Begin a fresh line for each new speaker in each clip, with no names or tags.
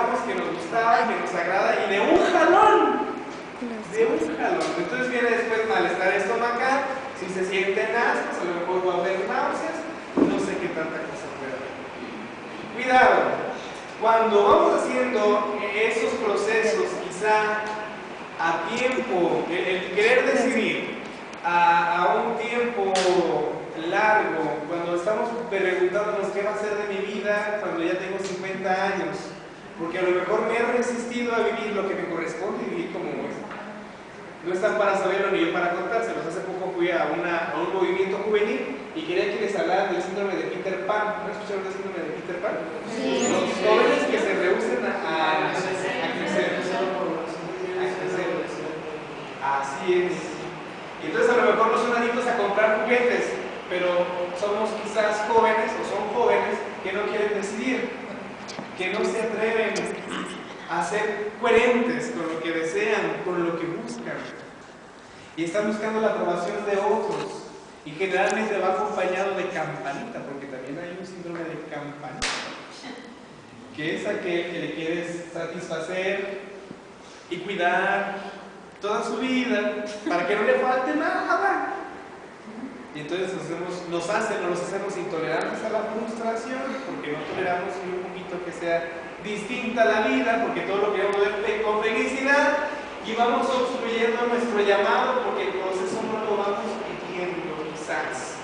pensamos, que nos gustaba, que nos agrada, y de un jalón. Entonces viene después malestar estomacal, si se sienten ascos, a lo mejor va a haber náuseas, no sé qué tanta cosa puede haber. Cuidado, cuando vamos haciendo esos procesos, quizá a tiempo, el querer decidir a un tiempo largo, cuando estamos preguntándonos qué va a ser de mi vida cuando ya tengo 50 años, porque a lo mejor me he resistido a vivir lo que me corresponde vivir como es. No están para saberlo ni yo para contárselos. Hace poco fui a un movimiento juvenil y quería que les hablara del síndrome de Peter Pan. ¿No escucharon del síndrome de Peter Pan? Sí. Los jóvenes que se rehúsen a crecer. Así es. Y entonces a lo mejor no son adictos a comprar juguetes, pero somos quizás jóvenes o son jóvenes que no quieren decidir, que no se atreven a ser coherentes con lo que desean, con lo que buscan. Y están buscando la aprobación de otros. Y generalmente va acompañado de campanita, porque también hay un síndrome de campanita, que es aquel que le quieres satisfacer y cuidar toda su vida para que no le falte nada. Y entonces nos hacemos intolerantes a la frustración, porque no toleramos ni un poquito que sea distinta a la vida, porque todo lo queremos ver con felicidad, y vamos obstruyendo nuestro llamado porque el proceso no lo vamos pidiendo, quizás.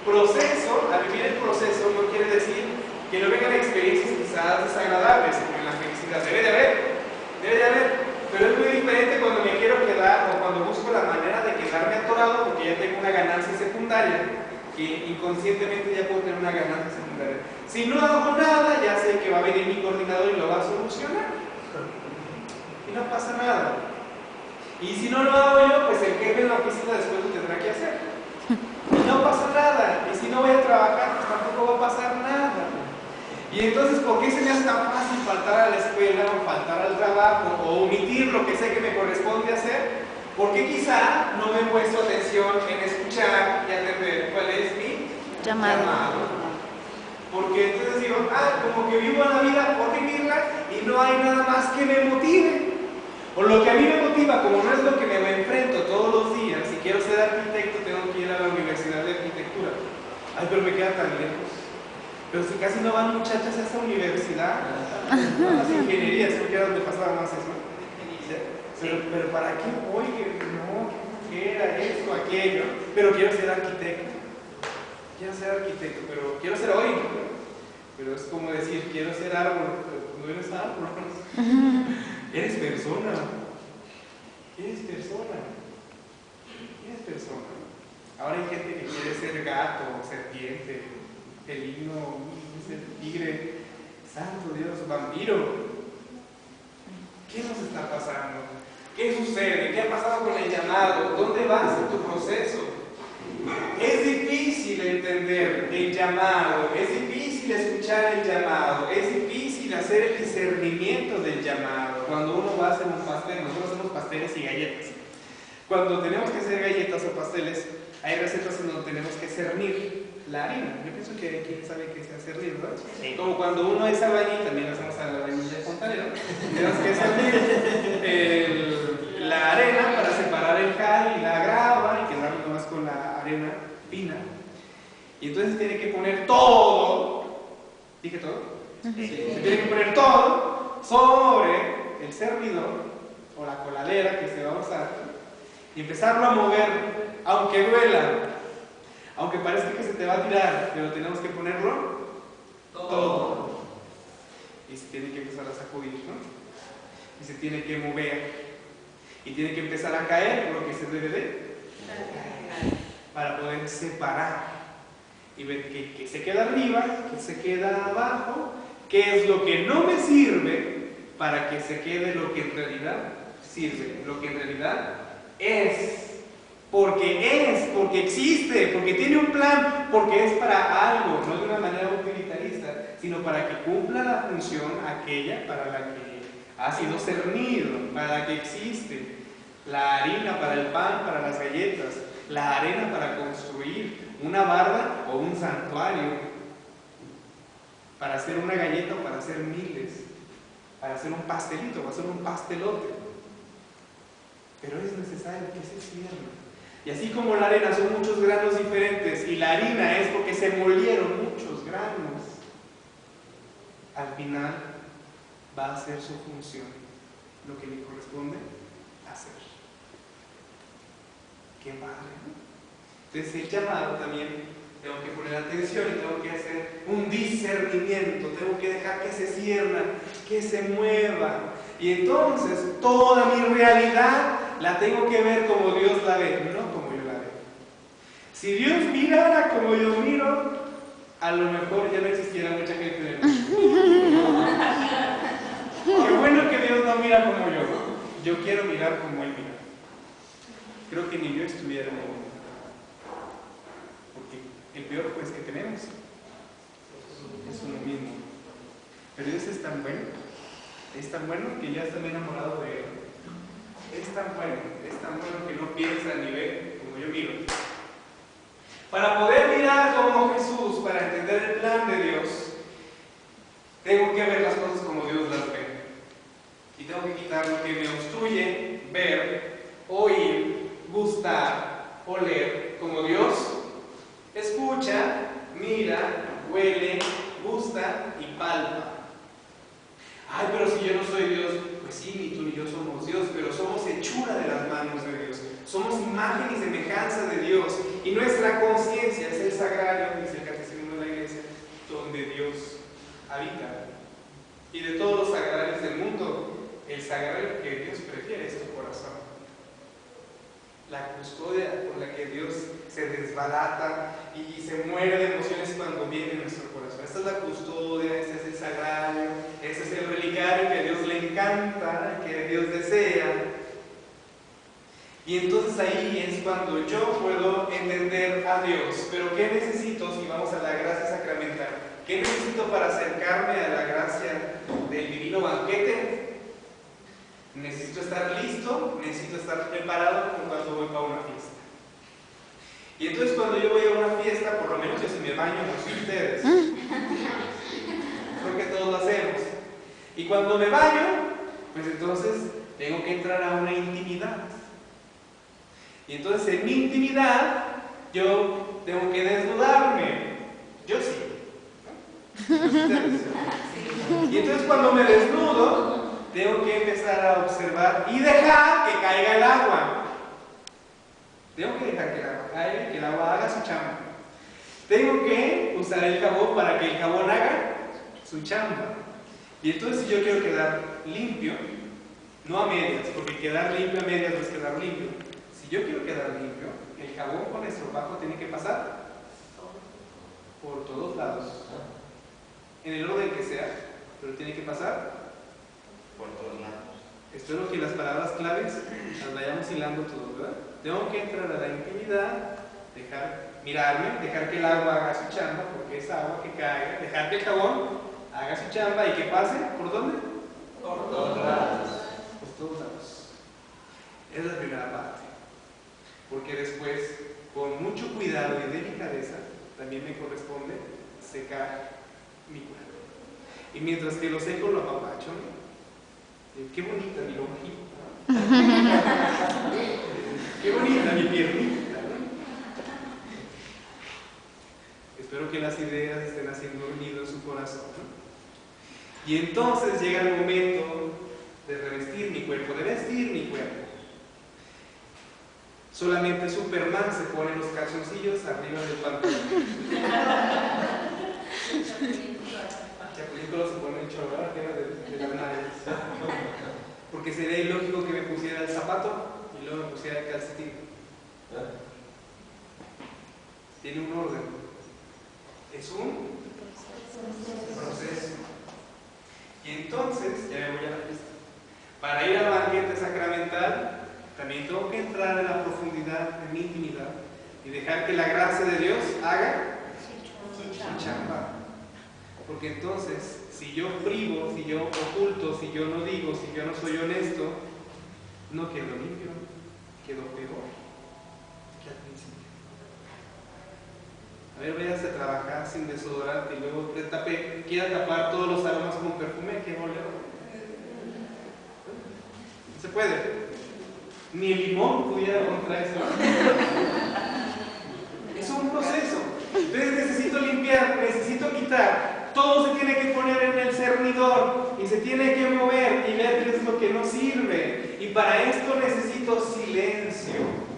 Proceso, al vivir el proceso no quiere decir que no vengan experiencias quizás desagradables en la felicidad. Debe de haber, pero es muy diferente cuando me quiero quedar o cuando busco la manera de quedarme atorado porque ya tengo una ganancia secundaria, que inconscientemente ya puedo tener una ganancia secundaria. Si no hago nada, ya sé que va a venir mi coordinador y lo va a solucionar. Y no pasa nada. Y si no lo hago yo, pues el jefe en la oficina después lo tendrá que hacer. Y no pasa nada. Y si no voy a trabajar, pues tampoco va a pasar nada. Y entonces, ¿por qué se me hace tan fácil faltar a la escuela o faltar al trabajo o omitir lo que sé que me corresponde hacer? Porque quizá no me he puesto atención en escuchar y atender cuál es mi llamado. Porque entonces digo, como que vivo la vida por vivirla y no hay nada más que me motive. O lo que a mí me motiva, como no es lo que me enfrento todos los días, si quiero ser arquitecto tengo que ir a la universidad de arquitectura. Ay, pero me queda tan lejos. Pero si casi no van muchachas a esa universidad, a las ingenierías, porque era donde pasaba más eso. Pero ¿para qué voy? No, ¿qué era esto, aquello? Pero quiero ser arquitecto. Pero quiero ser hoy. Pero es como decir, quiero ser árbol, pero no eres árbol. Eres persona. Ahora hay gente que quiere ser gato, serpiente, felino, tigre, santo Dios, vampiro. ¿Qué nos está pasando? ¿Qué sucede? ¿Qué ha pasado con el llamado? ¿Dónde vas en tu proceso? Es difícil entender el llamado, es difícil escuchar el llamado, es difícil hacer el discernimiento del llamado. Cuando uno va a hacer un pastel, nosotros hacemos pasteles y galletas. Cuando tenemos que hacer galletas o pasteles, hay recetas en donde tenemos que cernir la harina. Yo pienso que quién sabe qué es cernir, ¿verdad? Sí. Como cuando uno es albañil, también hacemos albañil de fontanero, tenemos que cernir la arena para separar el cal y la grava y quedarnos nomás con la arena fina. Y entonces tiene que poner todo, ¿dije todo? Sí. Se tiene que poner todo sobre el cernidor o la coladera que se va a usar y empezarlo a mover, aunque duela, aunque parezca que se te va a tirar, pero tenemos que ponerlo todo. Y se tiene que empezar a sacudir, ¿no? Y se tiene que mover. Y tiene que empezar a caer lo que se debe de para poder separar y ver qué se queda arriba, qué se queda abajo, qué es lo que no me sirve para que se quede lo que en realidad sirve, lo que en realidad es, porque existe, porque tiene un plan, porque es para algo, no de una manera utilitarista, sino para que cumpla la función aquella para la que ha sido cernido, para la que existe. La harina para el pan, para las galletas, la arena para construir una barda o un santuario, para hacer una galleta o para hacer miles. para hacer un pastelito o hacer un pastelote. Pero es necesario que se cierne. Y así como la arena son muchos granos diferentes y la harina es porque se molieron muchos granos, al final va a hacer su función, lo que le corresponde hacer. Qué padre, ¿no? Entonces el llamado también tengo que poner atención y tengo que hacer un discernimiento, tengo que dejar que se cierna, que se mueva. Y entonces toda mi realidad la tengo que ver como Dios la ve, no como yo la veo. Si Dios mirara como yo miro, a lo mejor ya no existiera mucha gente en el mundo. Qué bueno que Dios no mira como yo. Yo quiero mirar como Él mira. Creo que ni yo estuviera en el mundo. Porque el peor pues que tenemos es uno mismo. Pero Dios es tan bueno que ya está enamorado de Él. Es tan bueno que no piensa ni ve como yo miro. Para poder mirar como Jesús, para entender el plan de Dios, tengo que ver las cosas como Dios las ve. Y tengo que quitar lo que me obstruye ver, oír, gustar, oler, como Dios escucha, mira, huele, gusta y palpa. Ay, pero si yo no soy Dios, pues sí, ni tú ni yo somos Dios, pero somos hechura de las manos de Dios. Somos imagen y semejanza de Dios. Y nuestra conciencia es el sagrario, dice el Catecismo de la Iglesia, donde Dios habita. Y de todos los sagrarios del mundo, el sagrario que Dios prefiere es tu corazón. La custodia por la que Dios se desbarata y se muere de emociones cuando viene en nuestro corazón. Esta es la custodia, este es el sagrario, este es el relicario que a Dios le encanta, que Dios desea. Y entonces ahí es cuando yo puedo entender a Dios. Pero ¿qué necesito si vamos a la gracia sacramental? ¿Qué necesito para acercarme a la gracia del divino banquete? Necesito estar listo, necesito estar preparado como cuando voy para una fiesta. Y entonces cuando yo voy a una fiesta, por lo menos yo si me baño, no sé ustedes. Creo que todos lo hacemos. Y cuando me baño, pues entonces tengo que entrar a una intimidad. Y entonces en mi intimidad yo tengo que desnudarme. Yo sí. Y entonces cuando me desnudo, tengo que empezar a observar y dejar que caiga el agua. Tengo que dejar que el agua caiga, que el agua haga su chamba. Tengo que usar el jabón para que el jabón haga su chamba. Y entonces si yo quiero quedar limpio, no a medias, porque quedar limpio a medias no es quedar limpio. Si yo quiero quedar limpio, el jabón con estropajo tiene que pasar por todos lados. En el orden que sea, pero tiene que pasar
por todos lados.
Espero que las palabras claves las vayamos hilando todo, ¿verdad? Tengo que entrar a la intimidad, mirarme, dejar que el agua haga su chamba, porque es agua que caiga, dejar que el jabón haga su chamba y que pase, ¿por dónde?
Por todos lados.
Por todos lados. Es la primera parte. Porque después, con mucho cuidado y delicadeza, también me corresponde secar mi cuerpo. Y mientras que lo seco, lo apapacho, ¿no? Qué bonita mi lonjita. Qué bonita mi piernita, ¿no? Espero que las ideas estén haciendo ruido en su corazón, ¿no? Y entonces llega el momento de revestir mi cuerpo, de vestir mi cuerpo. Solamente Superman se pone los calzoncillos arriba del pantalón. Chapulín se pone el chorro arriba de las nalgas. Porque sería ilógico que me pusiera el zapato y luego me pusiera el calcetín. Tiene un orden. Es un proceso. Y entonces, ya me voy a la fiesta. Para ir al banquete sacramental, también tengo que entrar en la profundidad de mi intimidad y dejar que la gracia de Dios haga su chamba. Porque entonces, si yo privo, si yo oculto, si yo no digo, si yo no soy honesto, no quedo limpio, quedo peor que al principio. A ver, vayas a trabajar sin desodorante y luego quiera tapar todos los aromas con perfume, qué voleo. puede. Ni el limón pudiera contra eso. Es un proceso. Entonces necesito limpiar, necesito quitar. Todo se tiene que poner en el cernidor y se tiene que mover y ver qué es lo que no sirve. Y para esto necesito silencio.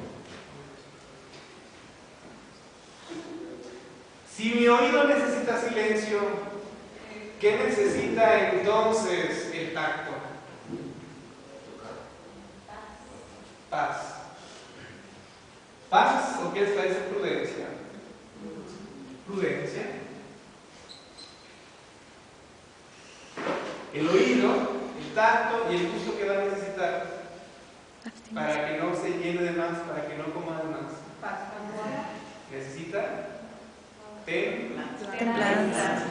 Si mi oído necesita silencio, ¿qué necesita entonces el tacto? Paz. ¿Paz o qué les parece prudencia? Prudencia. El oído, el tacto y el gusto que va a necesitar para que no se llene de más, para que no coma de más. Necesita templanza.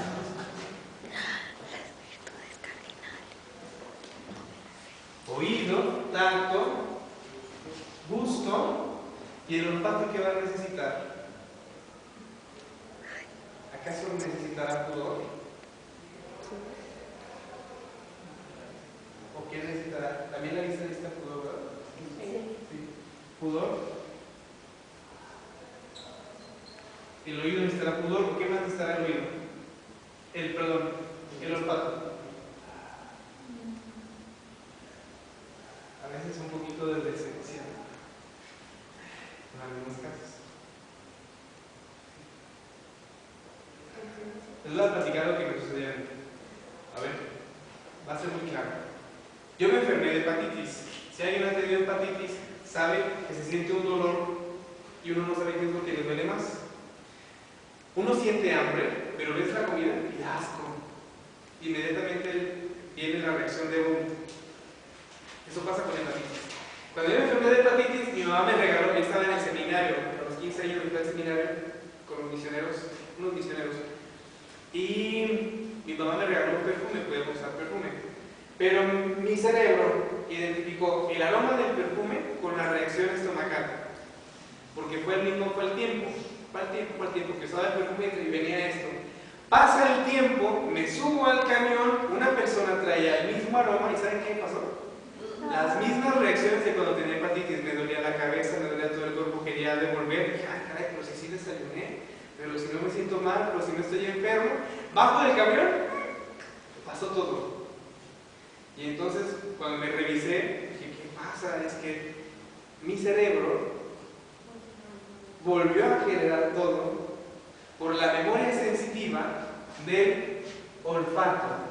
Oído, tacto, gusto y el olfato que va a necesitar. ¿Acaso necesitará pudor? ¿O qué necesitará? También la lista necesita pudor, ¿verdad? Sí. ¿Pudor? El oído necesitará pudor. ¿Por qué más necesitará el oído? El olfato. A veces un poquito de decencia en algunos casos. Les voy a platicar lo que me sucedió a mí. A ver, va a ser muy claro. Yo me enfermé de hepatitis. Si alguien ha tenido hepatitis, sabe que se siente un dolor y uno no sabe qué es lo que le duele más. Uno siente hambre, pero ves la comida y da asco. Inmediatamente viene la reacción de vómito. Eso pasa con hepatitis. Cuando yo me enfermé de hepatitis, mi mamá me regaló, yo estaba en el seminario, a los 15 años fui al seminario con unos misioneros, y mi mamá me regaló un perfume, podíamos usar perfume. Pero mi cerebro identificó el aroma del perfume con la reacción estomacal, porque fue el tiempo, que usaba el perfume y venía esto. Pasa el tiempo, me subo al camión, una persona traía el mismo aroma y ¿saben qué pasó? Las mismas reacciones de cuando tenía hepatitis, me dolía la cabeza, me dolía todo el cuerpo, quería devolver, dije, ay caray, pero si sí desayuné, pero si no me siento mal, pero si no estoy enfermo, bajo del camión, pasó todo. Y entonces, cuando me revisé, dije, ¿qué pasa? Es que mi cerebro volvió a generar todo por la memoria sensitiva del olfato.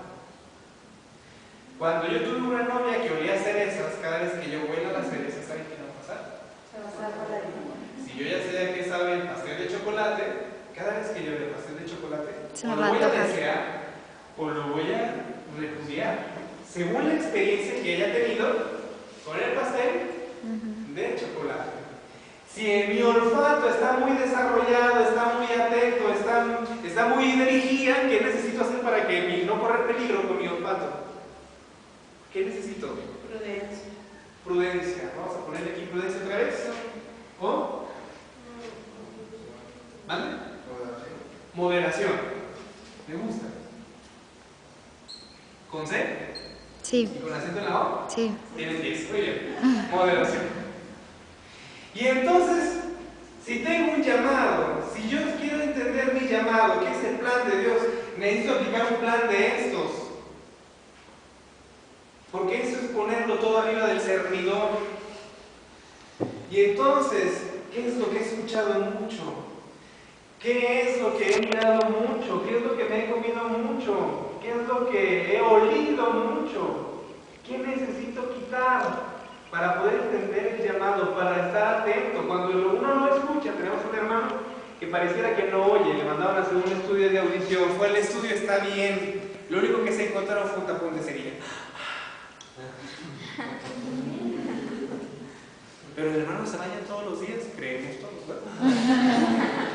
Cuando yo tuve una novia que olía cerezas, cada vez que yo huela las cerezas, ¿saben qué va a pasar? Si yo ya sé a qué sabe el pastel de chocolate, cada vez que yo veo el pastel de chocolate, o lo voy a desear o lo voy a repudiar, según la experiencia que haya tenido con el pastel de chocolate. Si mi olfato está muy desarrollado, está muy atento, está muy dirigido, ¿qué necesito hacer para que no correr peligro con mi olfato? ¿Qué necesito?
Prudencia.
Prudencia. Vamos a ponerle aquí prudencia otra vez. ¿O? ¿Vale? Moderación. Me gusta. ¿Con C?
Sí.
¿Y con acento en la O?
Sí.
Tienes 10. Muy bien. Moderación. Y entonces, si tengo un llamado, si yo quiero entender mi llamado, ¿qué es el plan de Dios? Necesito aplicar un plan de estos. Porque eso es ponerlo todo arriba del cernidor. Y entonces, ¿qué es lo que he escuchado mucho? ¿Qué es lo que he mirado mucho? ¿Qué es lo que me he comido mucho? ¿Qué es lo que he olido mucho? ¿Qué necesito quitar para poder entender el llamado, para estar atento? Cuando uno no escucha, tenemos un hermano que pareciera que no oye, le mandaban a hacer un estudio de audición, fue el estudio, está bien, lo único que se encontraron fue un tapón de cerilla. Pero el hermano se vaya todos los días, creemos todos, ¿verdad?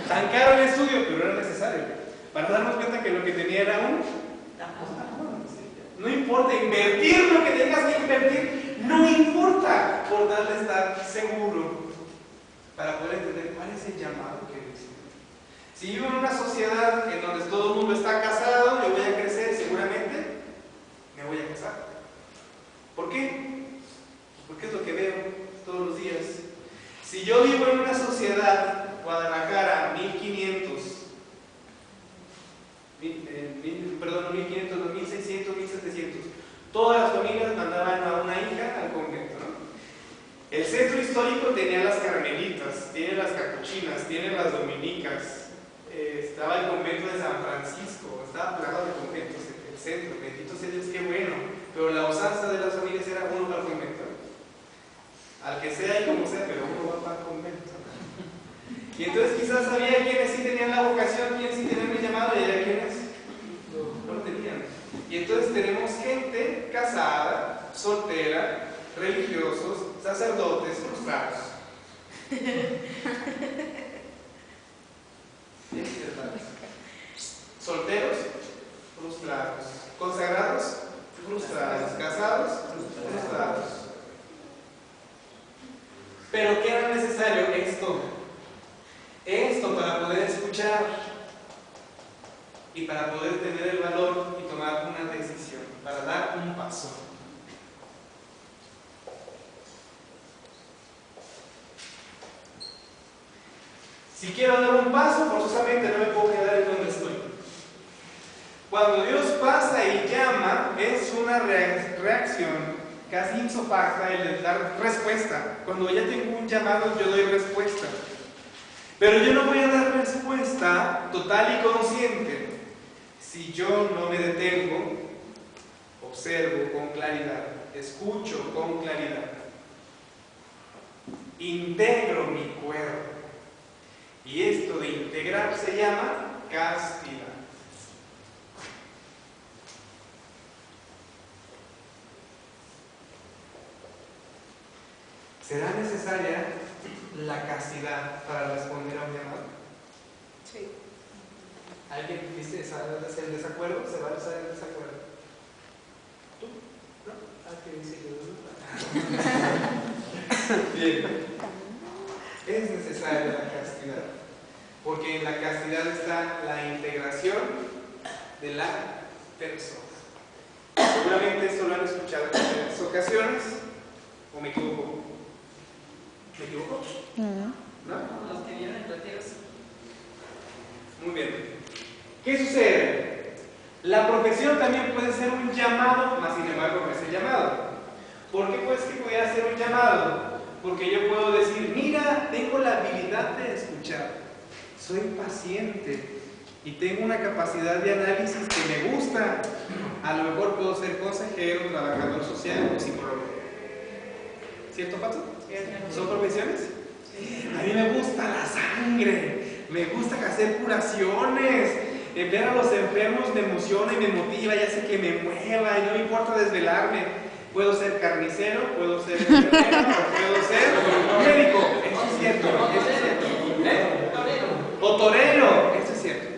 Tan caro el estudio, pero era necesario para darnos cuenta que lo que tenía era un tapón. No importa invertir lo que tengas que invertir, no importa, por darle estar seguro para poder entender cuál es el llamado que Dios tiene. Si vivo en una sociedad en donde todo el mundo está casado, yo voy a crecer y seguramente me voy a casar. ¿Por qué? porque es lo que veo todos los días. Si yo vivo en una sociedad, Guadalajara, 1500, no 1600, 1700, todas las familias mandaban a una hija al convento, ¿no? El centro histórico tenía las carmelitas, tiene las capuchinas, tiene las dominicas, estaba el convento de San Francisco, estaba plagado de conventos el centro, bendito sea Dios, qué bueno, pero la usanza de las familias era uno para el convento, al que sea y como sea, pero uno va para el convento. Y entonces quizás había quienes sí tenían la vocación, quienes sí tenían el llamado, y había quienes no lo tenían. Y entonces tenemos gente casada, soltera, religiosos, sacerdotes, frustrados. Solteros, frustrados. Consagrados, frustrados. Casados, frustrados. Pero ¿qué era necesario? Esto para poder escuchar y para poder tener el valor y tomar una decisión, para dar un paso. Si quiero dar un paso, forzosamente no me puedo quedar en donde estoy. Cuando Dios pasa y llama, es una reacción casi insofacta el de dar respuesta. Cuando ya tengo un llamado, yo doy respuesta. Pero yo no voy a dar respuesta total y consciente si yo no me detengo, observo con claridad, escucho con claridad, integro mi cuerpo. Y esto de integrar se llama castidad. ¿Será necesaria la castidad para responder a un llamado?
Sí.
¿Alguien dice el desacuerdo? ¿Se va a usar el desacuerdo? ¿Tú? ¿No? ¿Alguien dice que no? Bien. Es necesaria la castidad, porque en la castidad está la integración de la persona. Seguramente esto lo han escuchado en varias ocasiones, ¿o me equivoco? ¿Me equivoco? ¿No?
Los que vienen en retiros.
Muy bien. ¿Qué sucede? La profesión también puede ser un llamado, más sin embargo no es el llamado. ¿Por qué pues que pudiera ser un llamado? Porque yo puedo decir, mira, tengo la habilidad de escuchar, soy paciente y tengo una capacidad de análisis que me gusta. A lo mejor puedo ser consejero, trabajador social o psicólogo. ¿Cierto, Pato? ¿Son profesiones? A mí me gusta la sangre, me gusta hacer curaciones, ver a los enfermos me emociona y me motiva y hace que me mueva y no me importa desvelarme. Puedo ser carnicero, puedo ser enfermero, puedo ser médico. Eso es cierto, eso es cierto. ¿Eh? O torero, eso es cierto.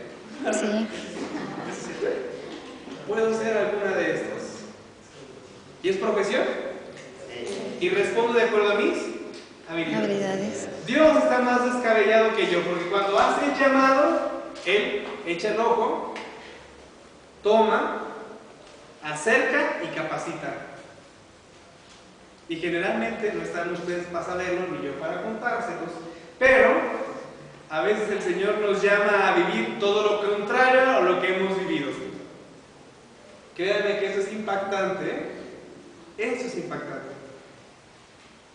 Sí.
¿Eso es cierto? Puedo ser alguna de estas. ¿Y es profesión? Y respondo de acuerdo a mis habilidades. Dios está más descabellado que yo, porque cuando hace el llamado, Él echa el ojo, toma, acerca y capacita. Y generalmente no están ustedes para saberlo ni yo para contárselos, pero a veces el Señor nos llama a vivir todo lo contrario a lo que hemos vivido. Créanme que eso es impactante, ¿eh? Eso es impactante.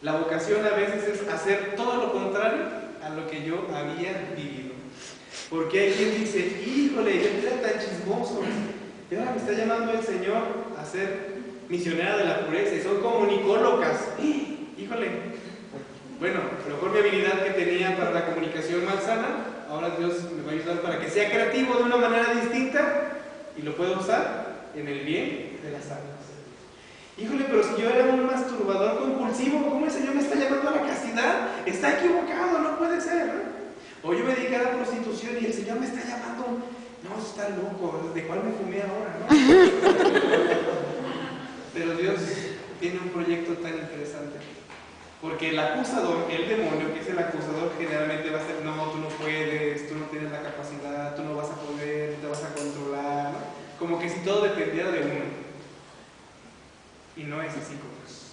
La vocación a veces es hacer todo lo contrario a lo que yo había vivido. Porque hay quien dice, híjole, yo era tan chismoso, y ahora me está llamando el Señor a ser misionera de la pureza, y son comunicólogas. Híjole, bueno, a lo mejor mi habilidad que tenía para la comunicación malsana, ahora Dios me va a ayudar para que sea creativo de una manera distinta y lo pueda usar en el bien de las almas. Híjole, pero si yo era un masturbador compulsivo, ¿cómo el Señor me está llamando a la castidad? Está equivocado, no puede ser, ¿no? O yo me dediqué a la prostitución y el Señor me está llamando, no, está loco, ¿de cuál me fumé ahora, no? Pero Dios tiene un proyecto tan interesante, porque el acusador, el demonio, que es el acusador, generalmente va a ser, no, tú no puedes, tú no tienes la capacidad, tú no vas a poder, te vas a controlar, ¿no? Como que si todo dependiera de uno. Y no es así con Dios.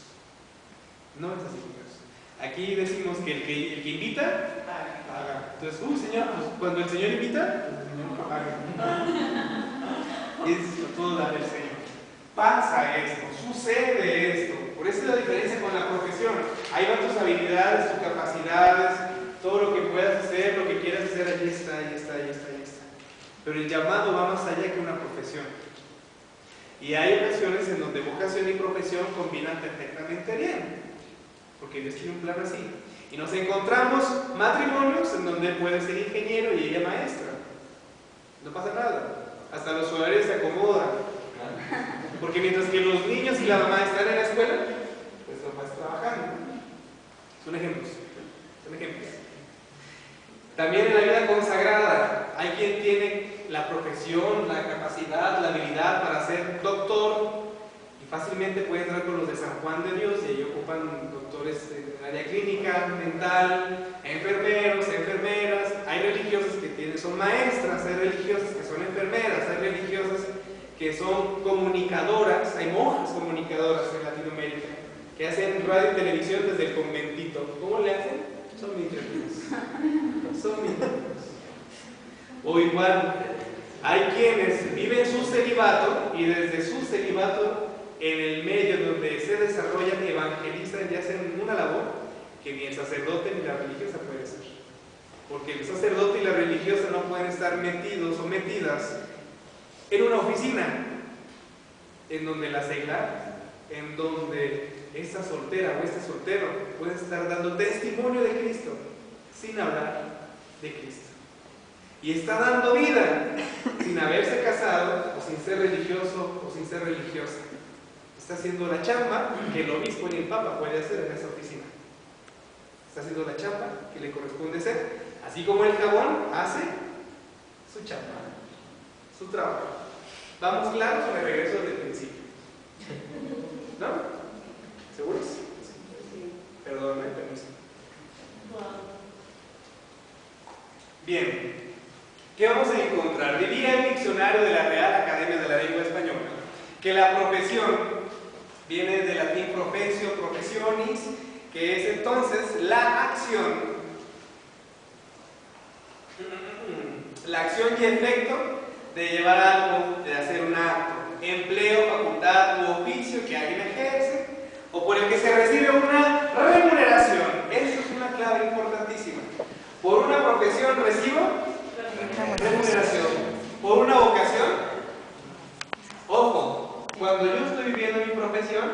No es así, chicos. Aquí decimos que el que invita, paga. Entonces, Señor, pues cuando el Señor invita, pues el Señor paga. Es todo dar el Señor. Pasa esto, sucede esto. Por eso es la diferencia con la profesión. Ahí van tus habilidades, tus capacidades, todo lo que puedas hacer, lo que quieras hacer, ahí está, ahí está, ahí está, ahí está. Pero el llamado va más allá que una profesión. Y hay ocasiones en donde vocación y profesión combinan perfectamente bien, porque Dios tiene un plan así. Y nos encontramos matrimonios en donde él puede ser ingeniero y ella maestra. No pasa nada. Hasta los horarios se acomodan. Porque mientras que los niños y la mamá están en la escuela, pues la mamá está trabajando. Son ejemplos. Son ejemplos. También en la vida consagrada, hay quien tiene la profesión, la capacidad, la habilidad para ser doctor y fácilmente puede entrar con los de San Juan de Dios y ahí ocupan doctores en el área clínica, mental, enfermeros, enfermeras. Hay religiosas que son maestras, hay religiosas que son enfermeras, hay religiosas que son comunicadoras, hay monjas comunicadoras en Latinoamérica que hacen radio y televisión desde el conventito. ¿Cómo le hacen? Son misioneros. Son misioneros. O igual, hay quienes viven su celibato y desde su celibato, en el medio donde se desarrollan, evangelizan y hacen una labor que ni el sacerdote ni la religiosa puede hacer. Porque el sacerdote y la religiosa no pueden estar metidos o metidas en una oficina en donde la seglar, en donde esta soltera o este soltero puede estar dando testimonio de Cristo sin hablar de Cristo. Y está dando vida sin haberse casado o sin ser religioso o sin ser religiosa. Está haciendo la chamba que el obispo ni el papa puede hacer en esa oficina. Está haciendo la chamba que le corresponde hacer, así como el jabón hace su chamba, su trabajo. ¿Vamos claros o me regreso desde el principio? ¿No? ¿Seguros? Perdón, permiso. Bien, ¿qué vamos a encontrar? Diría el diccionario de la Real Academia de la Lengua Española que la profesión viene del latín profesio, professionis, que es entonces la acción y efecto de llevar algo, de hacer un acto, empleo, facultad u oficio que alguien ejerce o por el que se recibe una remuneración. Eso es una clave importantísima. Por una profesión recibo remuneración. Por una vocación, ojo, cuando yo estoy viviendo mi profesión,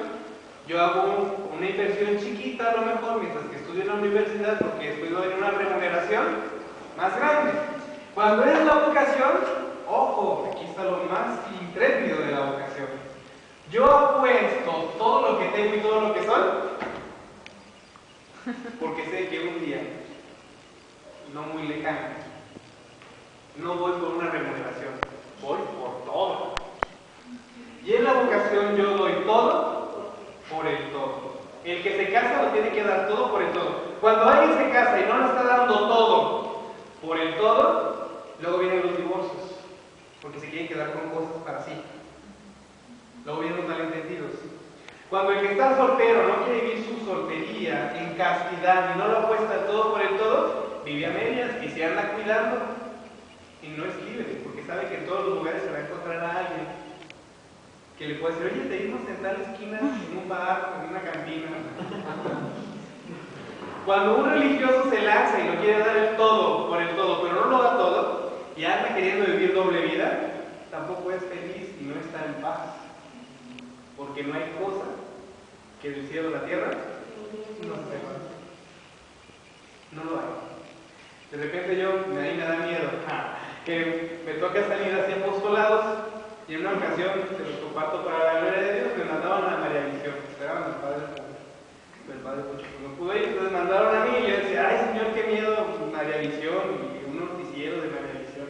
yo hago una inversión chiquita a lo mejor mientras que estudio en la universidad porque después va a haber una remuneración más grande. Cuando es la vocación, ojo, aquí está lo más intrépido de la vocación. Yo apuesto todo lo que tengo y todo lo que soy porque sé que un día, no muy lejano, no voy por una remuneración, voy por todo. Y en la vocación yo doy todo por el todo. El que se casa lo tiene que dar todo por el todo. Cuando alguien se casa y no lo está dando todo por el todo, luego vienen los divorcios, porque se quieren quedar con cosas para sí. Luego vienen los malentendidos. Cuando el que está soltero no quiere vivir su soltería en castidad y no lo apuesta todo por el todo, vive a medias y se anda cuidando y no es libre, porque sabe que en todos los lugares se va a encontrar a alguien que le puede decir, oye, te vimos en tal esquina, en un bar, en una cantina. Cuando un religioso se lanza y no quiere dar el todo por el todo, pero no lo da todo y anda queriendo vivir doble vida, tampoco es feliz y no está en paz. Porque no hay cosa que del cielo a la tierra no se sepa. No lo hay. De repente ahí me da miedo que me toca salir hacia apostolados y en una ocasión, te los comparto para la gloria de Dios, me mandaban a María Visión, esperaban al Padre Pucho, pues no pudo ir, entonces mandaron a mí y yo decía, ay Señor, qué miedo, María Visión y un noticiero de María Visión.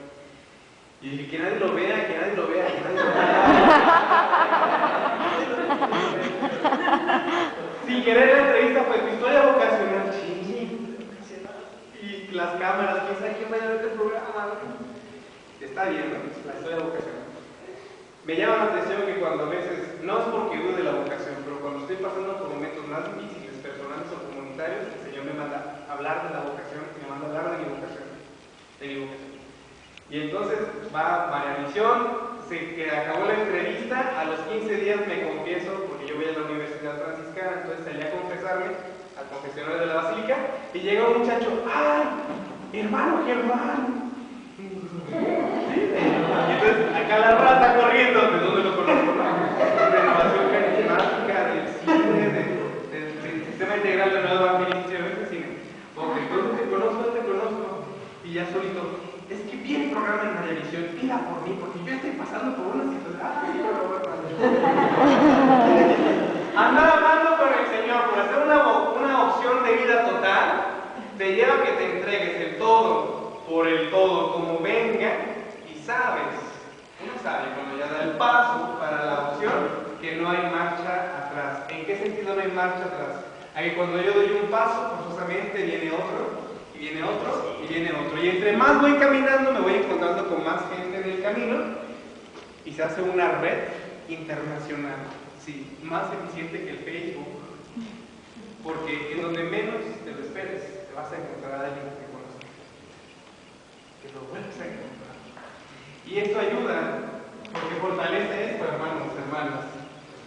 Y dije, que nadie lo vea, que nadie lo vea, que nadie lo vea. Sin querer la entrevista fue tu historia vocacional, y las cámaras, quién sabe quién vaya a ver este programa. Está bien, ¿no? La historia vocacional. Me llama la atención que cuando a veces, no es porque dude de la vocación, pero cuando estoy pasando por momentos más difíciles personales, que acabó la entrevista, a los 15 días me confieso, porque yo voy a la Universidad Franciscana, entonces salí a confesarme al confesionario de la Basílica, y llega un muchacho, ¡ay, hermano Germán! Y entonces acá la rata corriendo, ¿de dónde lo conozco? ¿No? De Renovación Carismática, del cine, del Sistema Integral de Nueva Evangelización, del cine. Ok, entonces te conozco, y ya solito. Es que viene el programa en Maravisión, pida por mí, porque yo estoy pasando por una situación. Andar hablando con el Señor por hacer una opción de vida total, te lleva a que te entregues el todo por el todo, como venga, y sabes, uno sabe cuando ya da el paso para la opción, que no hay marcha atrás. ¿En qué sentido no hay marcha atrás? A que cuando yo doy un paso, forzosamente viene otro, y viene otro, y viene otro. Y entre más voy caminando, me voy encontrando con más gente en el camino, y se hace una red internacional, sí, más eficiente que el Facebook, porque en donde menos te lo esperes, te vas a encontrar a alguien que conozcas, que lo vuelves a encontrar. Y esto ayuda, porque fortalece esto, hermanos, hermanas,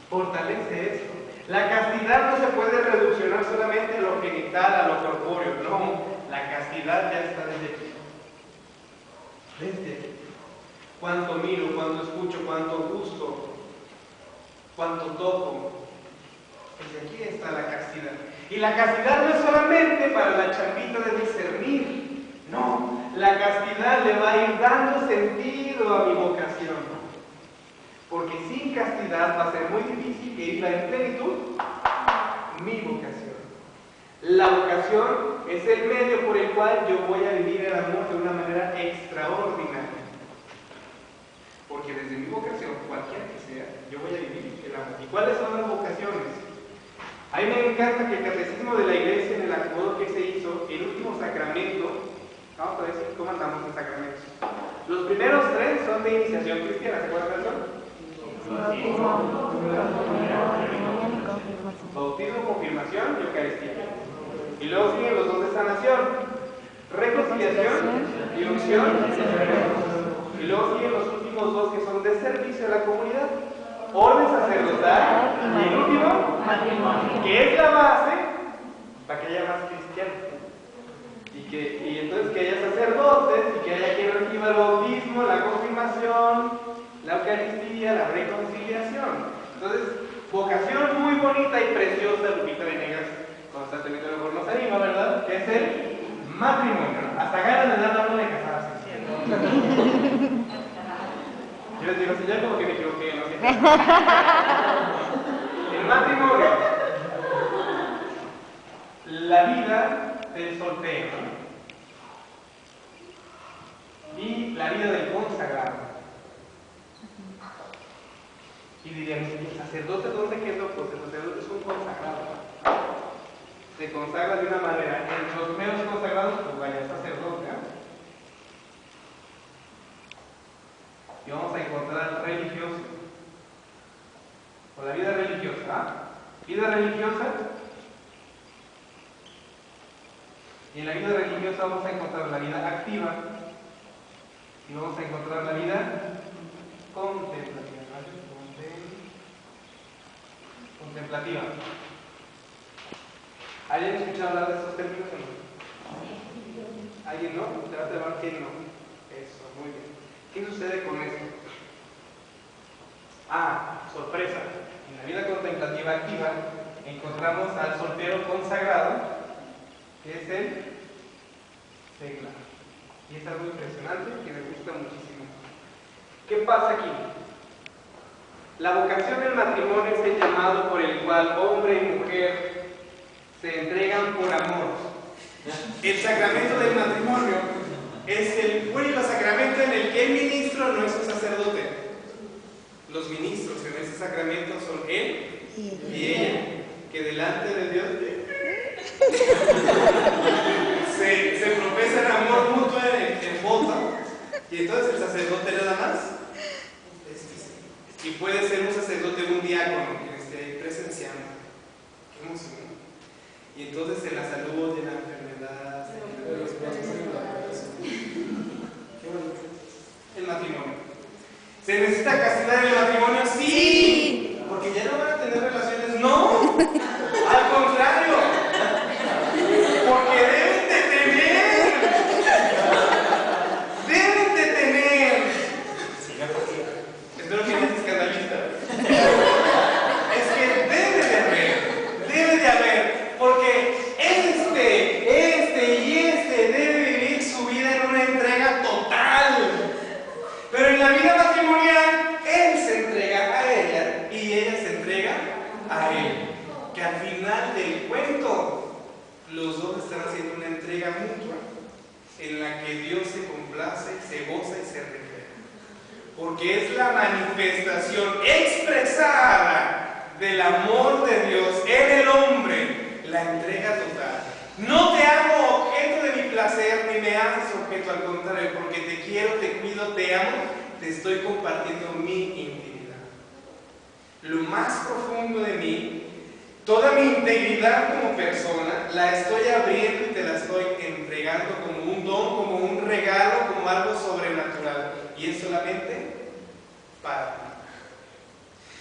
fortalece esto. La castidad no se puede reduccionar solamente a lo genital, a lo corpóreo, no, la castidad ya está desde aquí. Desde aquí. Cuánto miro, cuánto escucho, cuánto gusto, cuánto toco. Desde aquí está la castidad. Y la castidad no es solamente para la chambita de discernir, no, la castidad le va a ir dando sentido a mi vocación. Porque sin castidad va a ser muy difícil que viva en plenitud mi vocación. La vocación es el medio por el cual yo voy a vivir el amor de una manera extraordinaria. Porque desde mi vocación, cualquiera que sea, yo voy a vivir el amor. ¿Y cuáles son las vocaciones? A mí me encanta que el catecismo de la Iglesia, en el acomodo que se hizo, el último sacramento, vamos a ver cómo andamos en sacramentos. Los primeros 3 son de iniciación cristiana, ¿se acuerdan de eso? Bautismo, confirmación y Eucaristía. Y luego siguen los 2 de sanación, reconciliación y unción. Y luego siguen los últimos 2 que son de servicio a la comunidad, orden sacerdotal y el último, que es la base para que haya más cristianos. Y entonces que haya sacerdotes y que haya quien reciba el bautismo, la confirmación, la Eucaristía, la reconciliación. Entonces, vocación muy bonita y preciosa, Lupita Venegas, constantemente lo nos anima, ¿verdad? Que es el matrimonio. Hasta ganas de dar la mano de casarse. Yo les digo, si ya como que me equivoqué, no sé. El matrimonio, la vida del soltero y la vida del consagrado. Y dirían, ¿el sacerdote dónde quedó? Pues el sacerdote es un consagrado. Se consagra de una manera. En los medios consagrados, pues vaya sacerdote, ¿eh? Y vamos a encontrar religioso. O la vida religiosa, ¿ah? Vida religiosa. Y en la vida religiosa vamos a encontrar la vida activa. Y vamos a encontrar la vida contemplativa. Contemplativa. ¿Alguien escucha hablar de esos términos o no? ¿Alguien no? Te vas a llamar quién no. Eso, muy bien. ¿Qué sucede con esto? Ah, sorpresa. En la vida contemplativa activa encontramos al soltero consagrado, que es el seglar. Y es algo impresionante que me gusta muchísimo. ¿Qué pasa aquí? La vocación del matrimonio es el llamado por el cual hombre y mujer se entregan por amor. El sacramento del matrimonio es el único sacramento en el que el ministro no es un sacerdote. Los ministros en ese sacramento son él y ella, que delante de Dios se profesan amor mutuo en voto, y entonces el sacerdote nada más. Y puede ser un sacerdote o un diácono que esté ahí presenciando. Qué emoción. Y entonces en la salud, en la enfermedad, el matrimonio. Se necesita ¿Necesita castidad en el matrimonio? Sí. Porque ya no van a tener relaciones. No. Al contrario. Porque deben de tener. Deben de tener. Espero que no se escandaliza. Es que debe de haber. Porque este y este debe vivir su vida en una entrega total. Pero en la vida matrimonial, él se entrega a ella y ella se entrega a él. Que al final del cuento, los dos están haciendo una entrega mutua en la que Dios se complace, se goza y se refleja. Porque es la manifestación expresada del amor de Dios en el hombre, la entrega total. No te hago objeto de mi placer, ni me haces objeto, al contrario, porque te quiero, te cuido, te amo, te estoy compartiendo mi intimidad. Lo más profundo de mí, toda mi integridad como persona, la estoy abriendo y te la estoy entregando como un don, como un regalo, como algo sobrenatural. Y es solamente para ti.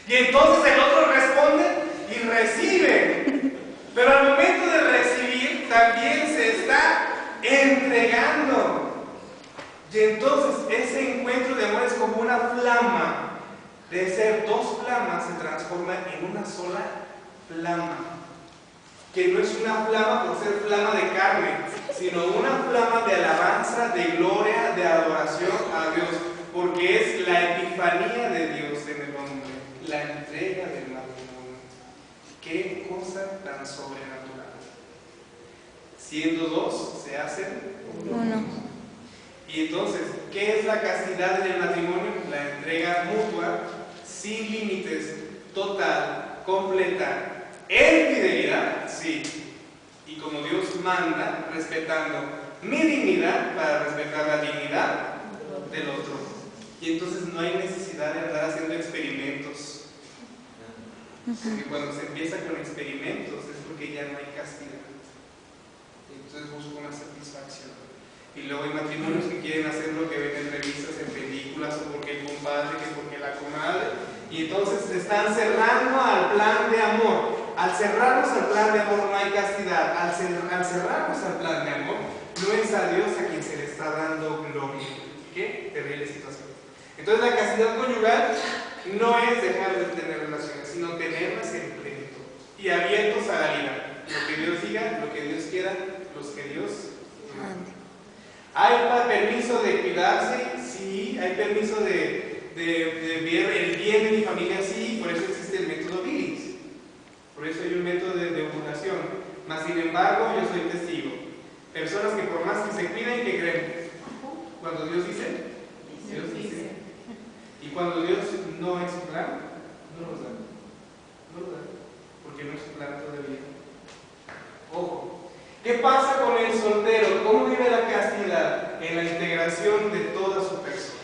Y entonces el otro responde y recibe. Pero al momento de recibir, también se está entregando. Y entonces ese encuentro de amor es como una flama. De ser dos flamas se transforma en una sola flama. Que no es una flama por ser flama de carne, sino una flama de alabanza, de gloria, de adoración a Dios. Porque es la epifanía de Dios en el hombre, la entrega del matrimonio. Qué cosa tan sobrenatural. Siendo dos, se hacen uno. Y entonces, ¿qué es la castidad en el matrimonio? La entrega mutua, sin límites, total, completa, en fidelidad, sí. Y como Dios manda, respetando mi dignidad para respetar la dignidad del otro. Y entonces no hay necesidad de andar haciendo experimentos. Porque cuando se empieza con experimentos es porque ya no hay castidad. Entonces busco una satisfacción. Y luego hay matrimonios que quieren hacer lo que ven en revistas, en películas, o porque el compadre, que porque la comadre. Y entonces se están cerrando al plan de amor. Al cerrarnos al plan de amor no hay castidad. Al cerrarnos al plan de amor, no es a Dios a quien se le está dando gloria. Qué terrible situación. Entonces la castidad conyugal no es dejar de tener relaciones, sino tenerlas en plenitud y abiertos a la vida. Lo que Dios diga, lo que Dios quiera, los que Dios mande. ¿Hay permiso de cuidarse? Sí. ¿Hay permiso de ver el bien de mi familia? Sí. Por eso existe el método Billings. Por eso hay un método de ovulación. Mas sin embargo, yo soy testigo. Personas que por más que se cuiden, ¿qué creen? Cuando Dios dice, Dios dice. Y cuando Dios no es su plan, no los da. No los da. Porque no es su plan todavía. Ojo. ¿Qué pasa con el soltero? ¿Cómo vive la castidad? En la integración de toda su persona.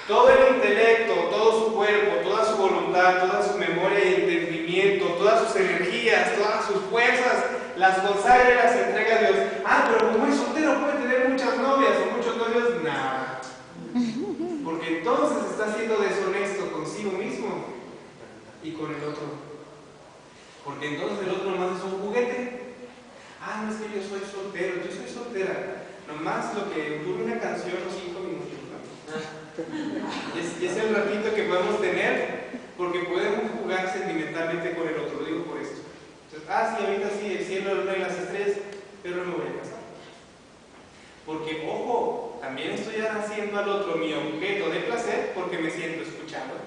Todo el intelecto, todo su cuerpo, toda su voluntad, toda su memoria y entendimiento, todas sus energías, todas sus fuerzas, las consagra y las entrega a Dios. Ah, pero como es soltero puede tener muchas novias o muchos novios. Nada. Porque entonces está siendo deshonesto consigo mismo y con el otro. Porque entonces el otro nomás es un juguete. Ah, no es que yo soy soltero, yo soy soltera. Nomás lo que dura una canción o 5 minutos, ¿no? Y es el ratito que podemos tener, porque podemos jugar sentimentalmente con el otro, digo por esto. Entonces, sí, ahorita sí, el cielo, la luna y las estrellas, pero no me voy a casar. Porque, ojo, también estoy haciendo al otro mi objeto de placer porque me siento escuchado.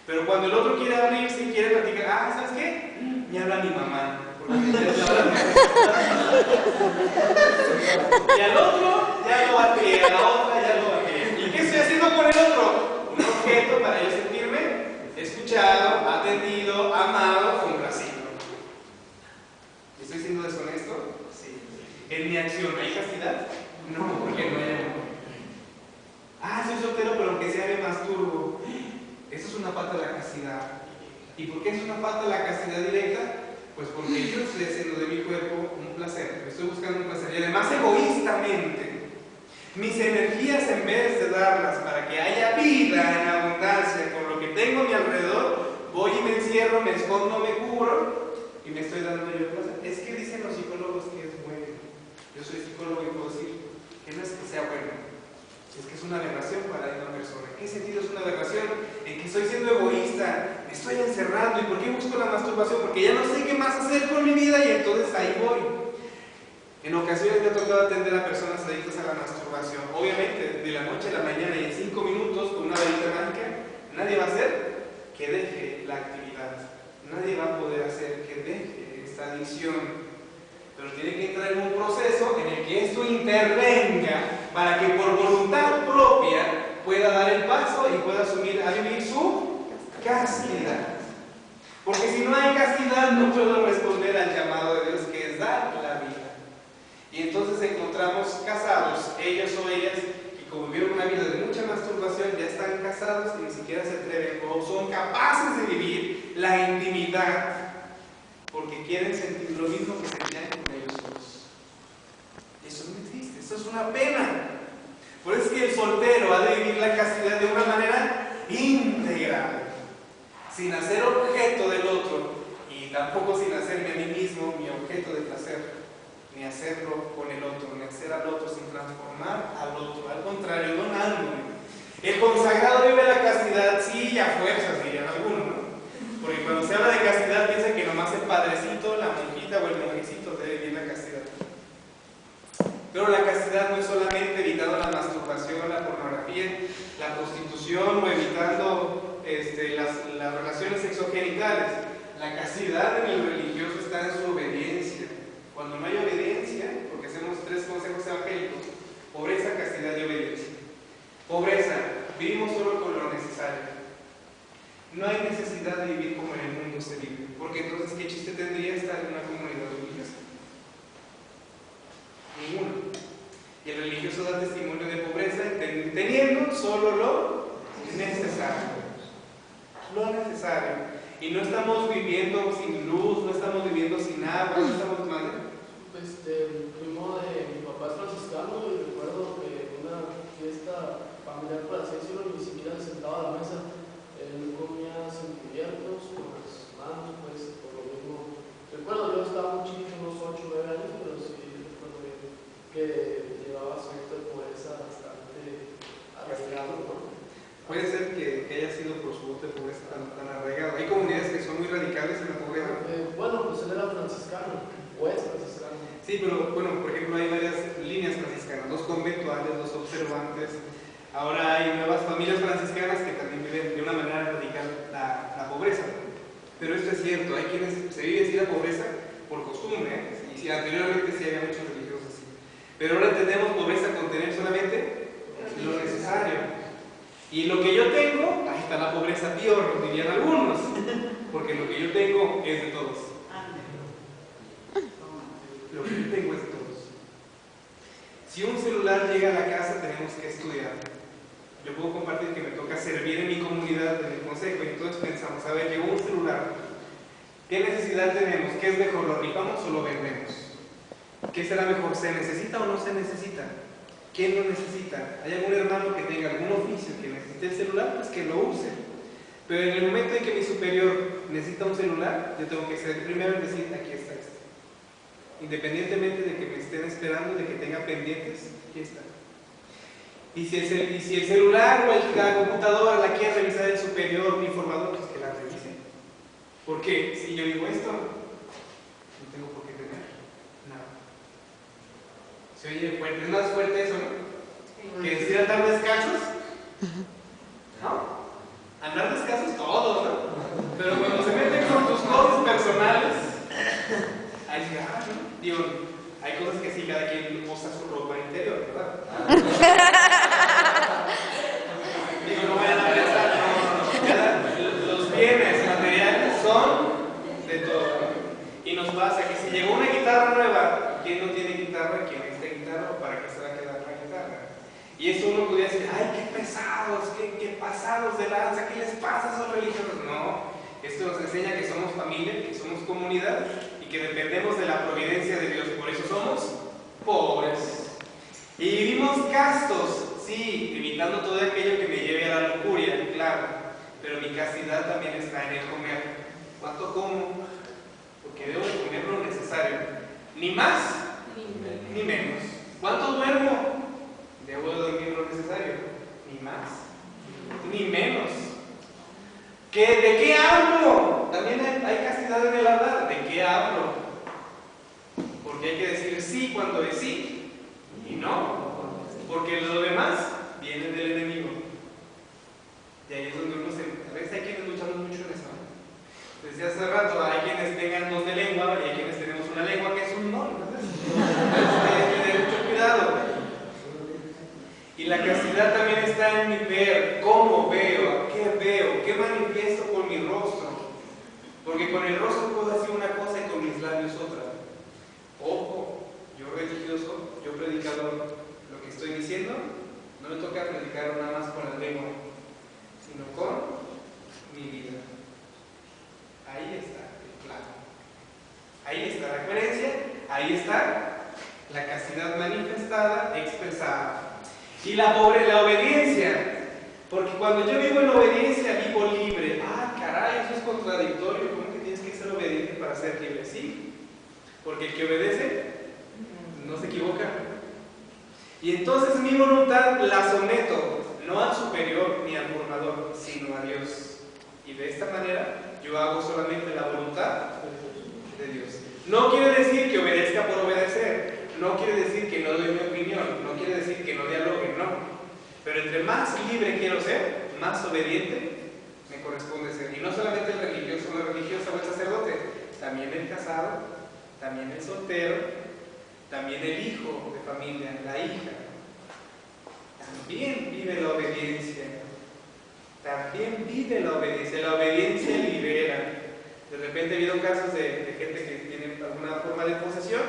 Pero cuando el otro quiere abrirse y quiere platicar, ¿sabes qué? Me habla mi mamá. Y al otro ya lo bateé, a la otra ya lo bateé. ¿Y qué estoy haciendo con el otro? Un objeto para yo sentirme escuchado, atendido, amado, complacido. ¿Estoy siendo deshonesto? Sí. ¿En mi acción hay castidad? No, porque no hay amor. Soy soltero, pero aunque sea me masturbo. Eso es una falta de la castidad. ¿Y por qué es una falta de la castidad directa? Pues porque yo estoy haciendo de mi cuerpo un placer, estoy buscando un placer, y además egoístamente. Mis energías, en vez de darlas para que haya vida en abundancia con lo que tengo a mi alrededor, voy y me encierro, me escondo, me cubro y me estoy dando yo placer. Es que dicen los psicólogos que es bueno. Yo soy psicólogo y puedo decir que no es que sea bueno, es que es una aberración para una persona. ¿En qué sentido es una aberración? En que estoy siendo egoísta, me estoy encerrando. ¿Y por qué busco la masturbación? Porque ya no sé qué más hacer con mi vida y entonces ahí voy. En ocasiones me ha tocado atender a personas adictas a la masturbación. Obviamente, de la noche a la mañana y en 5 minutos con una varita mágica, nadie va a hacer que deje la actividad. Nadie va a poder hacer que deje esta adicción. Pero tiene que entrar en un proceso en el que esto intervenga para que por voluntad propia pueda dar el paso y pueda asumir a vivir su castidad. Porque si no hay castidad, no puedo responder al llamado de Dios, que es dar la vida. Y entonces encontramos casados, ellos o ellas, que como vivieron una vida de mucha masturbación, ya están casados y ni siquiera se atreven o son capaces de vivir la intimidad porque quieren sentir lo mismo que sentían con ellos solos. Eso es muy triste, eso es una pena. Por eso es que el soltero ha de vivir la castidad de una manera íntegra, sin hacer objeto del otro y tampoco sin hacerme a mí mismo mi objeto de placer, ni hacerlo con el otro, ni hacer al otro sin transformar al otro, al contrario, donándome. El consagrado vive la castidad, sí, a fuerzas, dirían algunos, ¿no? Porque cuando se habla de castidad piensa que nomás el padrecito, la monjita o el monjecito debe vivir la castidad. Pero la castidad no es solamente evitando la masturbación, la pornografía, la prostitución o evitando las relaciones sexogenitales. La castidad en el religioso está en su obediencia. Cuando no hay obediencia, porque hacemos 3 consejos evangélicos: pobreza, castidad y obediencia. Pobreza, vivimos solo con lo necesario. No hay necesidad de vivir como en el mundo se vive, porque entonces ¿qué chiste tendría estar en una comunidad religiosa? Ninguno. Y el religioso da testimonio de pobreza teniendo solo lo necesario. Lo necesario. Y no estamos viviendo sin luz, no estamos viviendo sin agua, no estamos tomando.
El primo de mi papá es franciscano y recuerdo que en una fiesta familiar, por así decirlo, ni siquiera se sentaba a la mesa. Él comía sin cubiertos, con las manos, pues por lo mismo. Recuerdo, yo estaba muy chiquito, unos 8 o 9 años, pero sí recuerdo que llevaba cierta pobreza bastante arraigado, ¿no?
Puede ser que haya sido por su bote de pobreza tan arraigado. Hay comunidades que son muy radicales en la pobreza.
Bueno, pues él era franciscano, o es franciscano.
Sí, pero bueno, por ejemplo, hay varias líneas franciscanas, 2 conventuales, 2 observantes. Ahora hay nuevas familias franciscanas que también viven de una manera radical la pobreza. Pero esto es cierto, hay quienes se viven sin la pobreza por costumbre, ¿eh? Y si anteriormente sí había muchos religiosos así. Pero ahora entendemos pobreza con tener solamente lo necesario. Y lo que yo tengo, ahí está la pobreza peor, dirían algunos, porque lo que yo tengo es de todos. Lo que yo tengo es de todos. Si un celular llega a la casa, tenemos que estudiar. Yo puedo compartir que me toca servir en mi comunidad, en el consejo, y entonces pensamos, a ver, llegó un celular, ¿qué necesidad tenemos? ¿Qué es mejor, lo rifamos o lo vendemos? ¿Qué será mejor? ¿Se necesita o no se necesita? ¿Quién lo necesita? ¿Hay algún hermano que tenga algún oficio que necesite el celular? Pues que lo use. Pero en el momento en que mi superior necesita un celular, yo tengo que ser el primero en decir, aquí está este. Independientemente de que me estén esperando, de que tenga pendientes, aquí está. Y si el celular o la computadora la quiere revisar el superior, mi formador, pues que la revise. Porque si yo digo esto, no tengo por qué tener nada. Se oye fuerte, es más fuerte eso, ¿no? Que decir andar descalzos, ¿no? Andar descalzos todos, ¿no? Pero cuando se meten con tus cosas personales, ahí sí, ¿no? Digo, hay cosas que sí, cada quien usa su ropa interior, ¿verdad? Digo, no vayan a pensar, no. Los bienes materiales son de todo. Y nos pasa que si llegó una guitarra nueva, ¿quién no tiene guitarra? ¿Quién necesita guitarra? ¿Para qué se va a quedar la guitarra? Y eso uno podría decir, ay, qué pesados, qué pasados de lanza, ¿qué les pasa a esos religiosos? No, esto nos enseña que somos familia, que somos comunidad y que dependemos de la providencia de Dios. Por eso somos pobres. Y vivimos castos, sí, evitando todo aquello que me lleve a la lujuria, claro, pero mi castidad también está en el comer. ¿Cuánto como? Porque debo de comer lo necesario, ni más ni menos. ¿Cuánto duermo? Debo de dormir lo necesario, ni más ni menos. ¿De qué hablo? También hay castidad en el hablar. ¿De qué hablo? Porque hay que decir sí cuando es sí y no, porque lo demás viene del enemigo. Y ahí es donde uno a veces hay quienes luchamos mucho en eso. Desde hace rato hay quienes tengan dos de lengua y hay quienes tenemos una lengua que es un no. Entonces hay que tener mucho cuidado. Y la castidad también está en mi ver, cómo veo, qué manifiesto con mi rostro. Porque con el rostro puedo decir una cosa y con mis labios otra. Ojo, yo religioso, yo predicador, lo que estoy diciendo no me toca predicar nada más con la lengua, sino con mi vida. Ahí está el plano. Ahí está la coherencia, ahí está la castidad manifestada, expresada. Y la obediencia, porque cuando yo vivo en obediencia, vivo libre. Ah, caray, eso es contradictorio. ¿Cómo que tienes que ser obediente para ser libre? Sí, porque el que obedece no se equivoca. Y entonces mi voluntad la someto, no al superior ni al formador, sino a Dios. Y de esta manera yo hago solamente la voluntad de Dios. No quiere decir que obedezca por obedecer. No quiere decir que no doy mi opinión, no quiere decir que no dialogue, no. Pero entre más libre quiero ser, más obediente me corresponde ser. Y no solamente el religioso o la religiosa o el sacerdote, también el casado, también el soltero, también el hijo de familia, la hija. También vive la obediencia. También vive la obediencia. La obediencia libera. De repente he habido casos de gente que tiene alguna forma de posesión.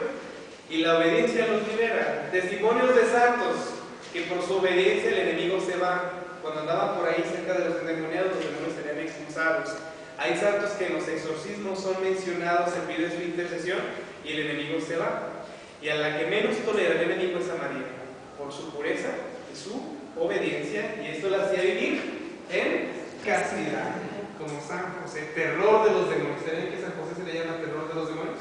Y la obediencia los libera. Testimonios de santos que por su obediencia el enemigo se va. Cuando andaban por ahí cerca de los endemoniados, los demonios serían expulsados. Hay santos que en los exorcismos son mencionados, se pide su intercesión y el enemigo se va. Y a la que menos tolera el enemigo es a María, por su pureza y su obediencia. Y esto la hacía vivir en castidad, como San José. Terror de los demonios. ¿Saben que San José se le llama terror de los demonios?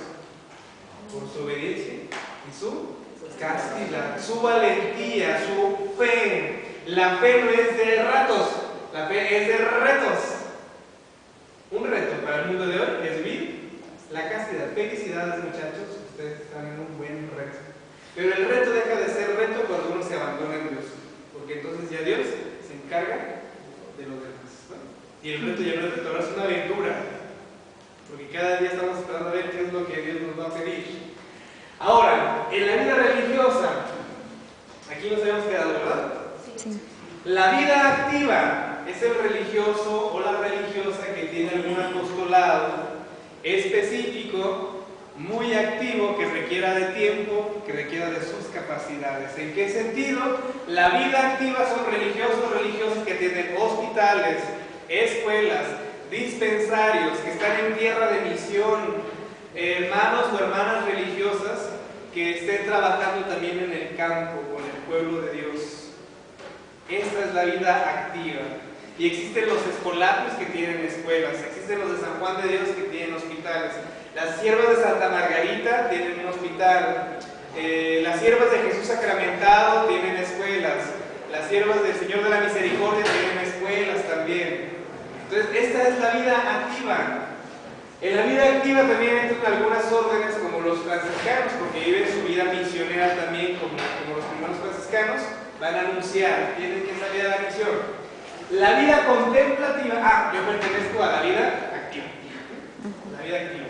Por su obediencia y su castidad, su valentía, su fe. La fe no es de ratos, la fe es de retos. Un reto para el mundo de hoy es vivir la castidad. Felicidades, muchachos, ustedes están en un buen reto. Pero el reto deja de ser reto cuando uno se abandona en Dios, porque entonces ya Dios se encarga de los demás, ¿no? Y el reto ya no es reto, ahora es una aventura. Porque cada día estamos esperando a ver qué es lo que Dios nos va a pedir. Ahora, en la vida religiosa, aquí nos habíamos quedado, ¿verdad?
Sí.
La vida activa es el religioso o la religiosa que tiene algún apostolado específico, muy activo, que requiera de tiempo, que requiera de sus capacidades. ¿En qué sentido? La vida activa son religiosos que tienen hospitales, escuelas, dispensarios, que están en tierra de misión, hermanos o hermanas religiosas que estén trabajando también en el campo con el pueblo de Dios. Esta es la vida activa. Y existen los escolapios que tienen escuelas, existen los de San Juan de Dios que tienen hospitales, las siervas de Santa Margarita tienen un hospital, las siervas de Jesús Sacramentado tienen escuelas, las siervas del Señor de la Misericordia tienen escuelas también. Entonces, esta es la vida activa. En la vida activa también entran algunas órdenes como los franciscanos, porque viven su vida misionera también como los primeros franciscanos, van a anunciar, tienen que salir a la misión. La vida contemplativa, yo pertenezco a la vida activa. La vida activa.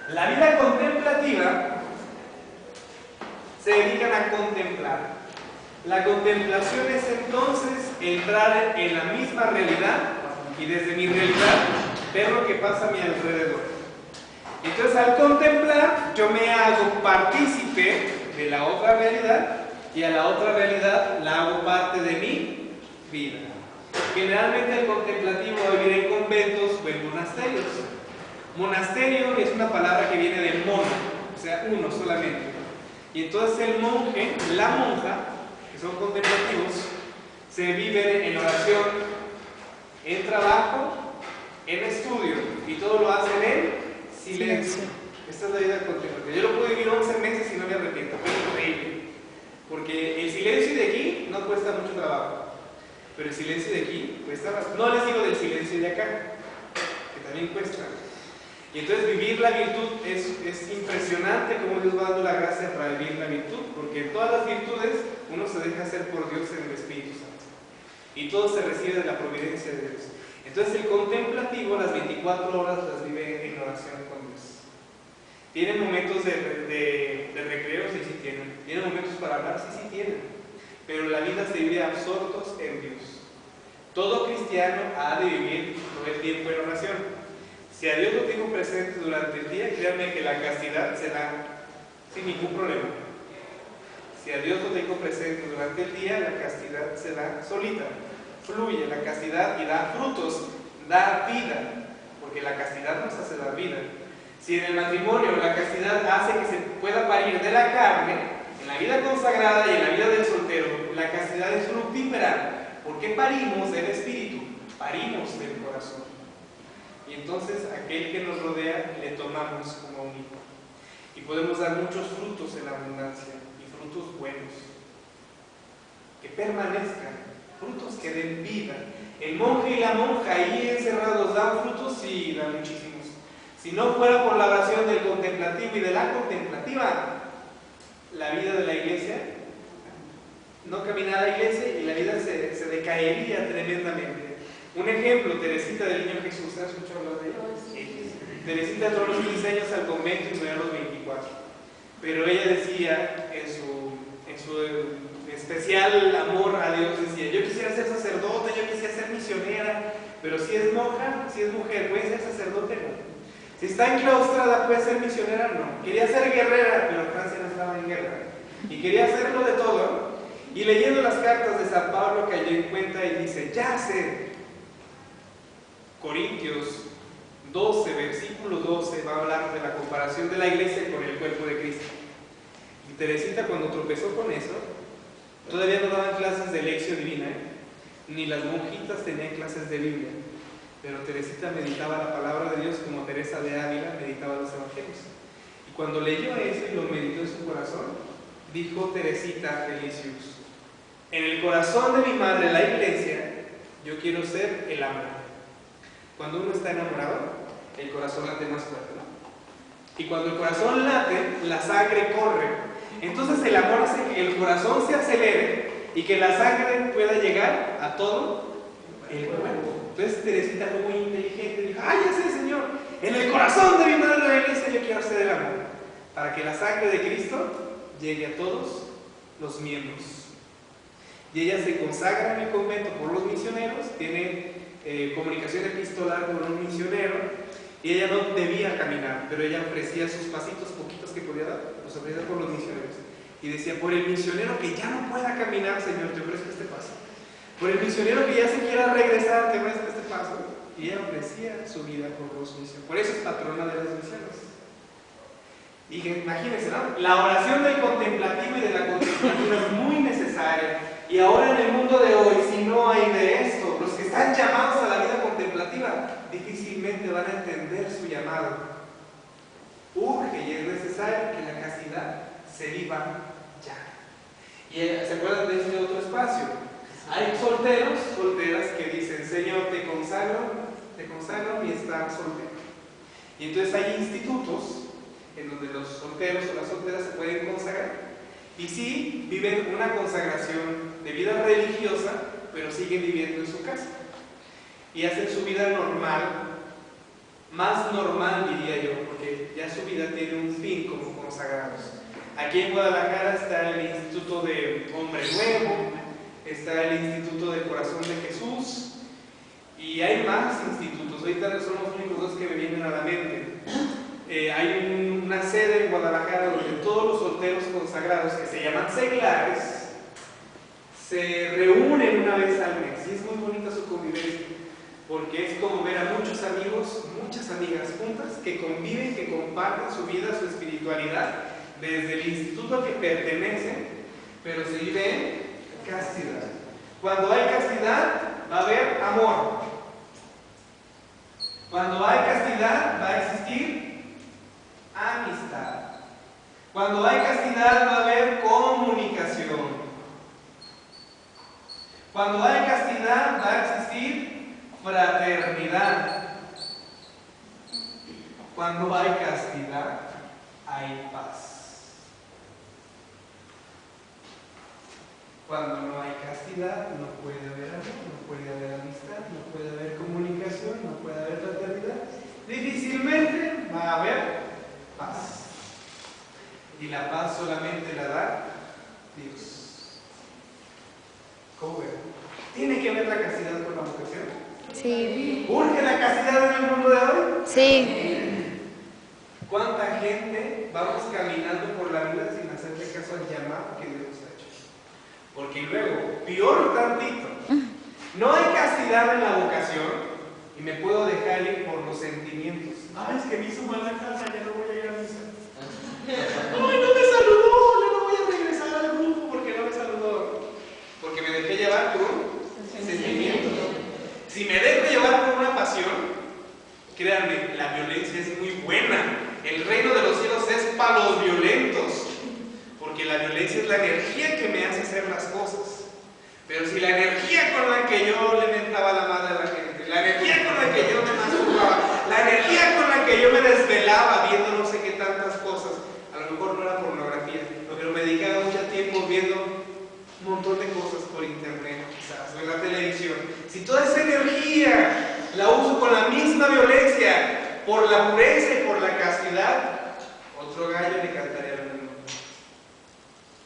La vida contemplativa se dedican a contemplar. La contemplación es entonces entrar en la misma realidad y desde mi realidad ver lo que pasa a mi alrededor. Entonces al contemplar yo me hago partícipe de la otra realidad y a la otra realidad la hago parte de mi vida. Generalmente el contemplativo va a vivir en conventos o en monasterios. Monasterio es una palabra que viene de mono, o sea, uno solamente. Y entonces el monje, la monja, que son contemplativos, se viven en oración, en trabajo, en estudio, y todo lo hacen en silencio. Esta es la vida contemplativa. Yo lo pude vivir 11 meses y no me arrepiento, fue increíble. Porque el silencio de aquí no cuesta mucho trabajo, pero el silencio de aquí cuesta bastante. No les digo del silencio de acá, que también cuesta. Y entonces vivir la virtud es impresionante cómo Dios va dando la gracia para vivir la virtud, porque en todas las virtudes uno se deja hacer por Dios en el Espíritu Santo. Y todo se recibe de la providencia de Dios. Entonces el contemplativo las 24 horas las vive en oración con Dios. ¿Tienen momentos de recreo? Sí, sí tienen. ¿Tienen momentos para hablar? Sí, sí tienen. Pero la vida se vive absortos en Dios. Todo cristiano ha de vivir todo el tiempo en oración. Si a Dios lo tengo presente durante el día, créanme que la castidad se da sin ningún problema. Si a Dios lo tengo presente durante el día, la castidad se da solita. Fluye la castidad y da frutos, da vida, porque la castidad nos hace dar vida. Si en el matrimonio la castidad hace que se pueda parir de la carne, en la vida consagrada y en la vida del soltero, la castidad es fructífera, porque parimos del espíritu, parimos del corazón. Y entonces aquel que nos rodea le tomamos como un hijo. Y podemos dar muchos frutos en abundancia, y frutos buenos, que permanezcan, frutos que den vida. El monje y la monja ahí encerrados dan frutos, sí, dan muchísimos. Si no fuera por la oración del contemplativo y de la contemplativa, la vida de la iglesia, no camina a la iglesia y la vida se decaería tremendamente. Un ejemplo, Teresita del Niño Jesús, ¿has escuchado hablar de ella? Teresita entró a los 15 años al convento y murió a los 24. Pero ella decía, en su especial amor a Dios, decía: yo quisiera ser sacerdote, yo quisiera ser misionera, pero si es monja, si es mujer, ¿puede ser sacerdote? No. Si está enclaustrada, ¿puede ser misionera? No. Quería ser guerrera, pero Francia no estaba en guerra. Y quería hacerlo de todo. Y leyendo las cartas de San Pablo cayó en cuenta y dice: ya sé. Corintios 12, versículo 12, va a hablar de la comparación de la iglesia con el cuerpo de Cristo. Y Teresita, cuando tropezó con eso, todavía no daban clases de lección divina, ni las monjitas tenían clases de Biblia. Pero Teresita meditaba la palabra de Dios como Teresa de Ávila meditaba los evangelios. Y cuando leyó eso y lo meditó en su corazón, dijo Teresita de Lisieux: en el corazón de mi madre, la iglesia, yo quiero ser el amor. Cuando uno está enamorado, el corazón late más fuerte, ¿no? Y cuando el corazón late, la sangre corre. Entonces el amor hace que el corazón se acelere y que la sangre pueda llegar a todo el cuerpo. Entonces Teresita fue muy inteligente y dijo: ¡ay, ya sé, Señor! En el corazón de mi madre la iglesia yo quiero ser el amor, para que la sangre de Cristo llegue a todos los miembros. Y ella se consagra en el convento por los misioneros, tiene comunicación epistolar con un misionero, y ella no debía caminar, pero ella ofrecía sus pasitos poquitos que podía dar, los ofrecía por los misioneros. Y decía: por el misionero que ya no pueda caminar, Señor, te ofrezco este paso. Por el misionero que ya se quiera regresar, te ofrezco este paso. Y ella ofrecía su vida por los misioneros. Por eso es patrona de las misiones. Y imagínense, ¿no? La oración del contemplativo y de la contemplativa es muy necesaria. Y ahora en el mundo de hoy, si no hay de esto, los que están llamados a la vida contemplativa difícilmente van a entender su llamado. Urge y es necesario que la castidad se viva ya. Y ¿se acuerdan de este otro espacio? Hay solteros, solteras que dicen: Señor, te consagro mi estar soltero. Y entonces hay institutos en donde los solteros o las solteras se pueden consagrar. Y sí, viven una consagración de vida religiosa, pero siguen viviendo en su casa. Y hacen su vida normal, más normal diría yo, porque ya su vida tiene un fin como consagrados. Aquí en Guadalajara está el Instituto de Hombre Nuevo, está el Instituto del Corazón de Jesús, y hay más institutos. Ahorita son los únicos dos que me vienen a la mente. Hay una sede en Guadalajara donde todos los solteros consagrados, que se llaman seglares, se reúnen una vez al mes. Y es muy bonita su convivencia, porque es como ver a muchos amigos, muchas amigas juntas que conviven, que comparten su vida, su espiritualidad desde el instituto al que pertenece, pero se vive en castidad. Cuando hay castidad, va a haber amor. Cuando hay castidad, va a existir amistad. Cuando hay castidad, va a haber comunicación. Cuando hay castidad, va a existir fraternidad. Cuando hay castidad, hay paz. Cuando no hay castidad, no puede haber amor, no puede haber amistad, no puede haber comunicación, no puede haber fraternidad. Difícilmente va a haber paz. Y la paz solamente la da Dios. ¿Cómo ven? ¿Tiene que ver la castidad con la vocación?
Sí.
¿Urge la castidad en el mundo de hoy?
Sí.
¿Cuánta gente vamos caminando por la vida sin hacerle caso al llamado que Dios nos ha hecho? Porque luego, peor tantito, no hay castidad en la vocación y me puedo dejar ir por los sentimientos. Ay, es que me hizo mal la casa, ya no voy a ir a misa. Ay, no me saludó, ya no voy a regresar al grupo porque no me saludó. Porque me dejé llevar por un sentimiento. Si me dejo llevar por una pasión, créanme, la violencia es muy buena. El reino de los cielos es para los violentos. Porque la violencia es la energía que me hace hacer las cosas. Pero si la energía con la que yo le mentaba la madre a la gente, la energía con la que yo me masturbaba, la energía con la que yo me desvelaba viendo no sé qué tantas cosas, a lo mejor no era pornografía, pero me dedicaba mucho tiempo viendo un montón de cosas por internet, quizás, o en la televisión. Si toda esa energía la uso con la misma violencia, por la pureza y por la castidad, otro gallo le cantaría al mundo.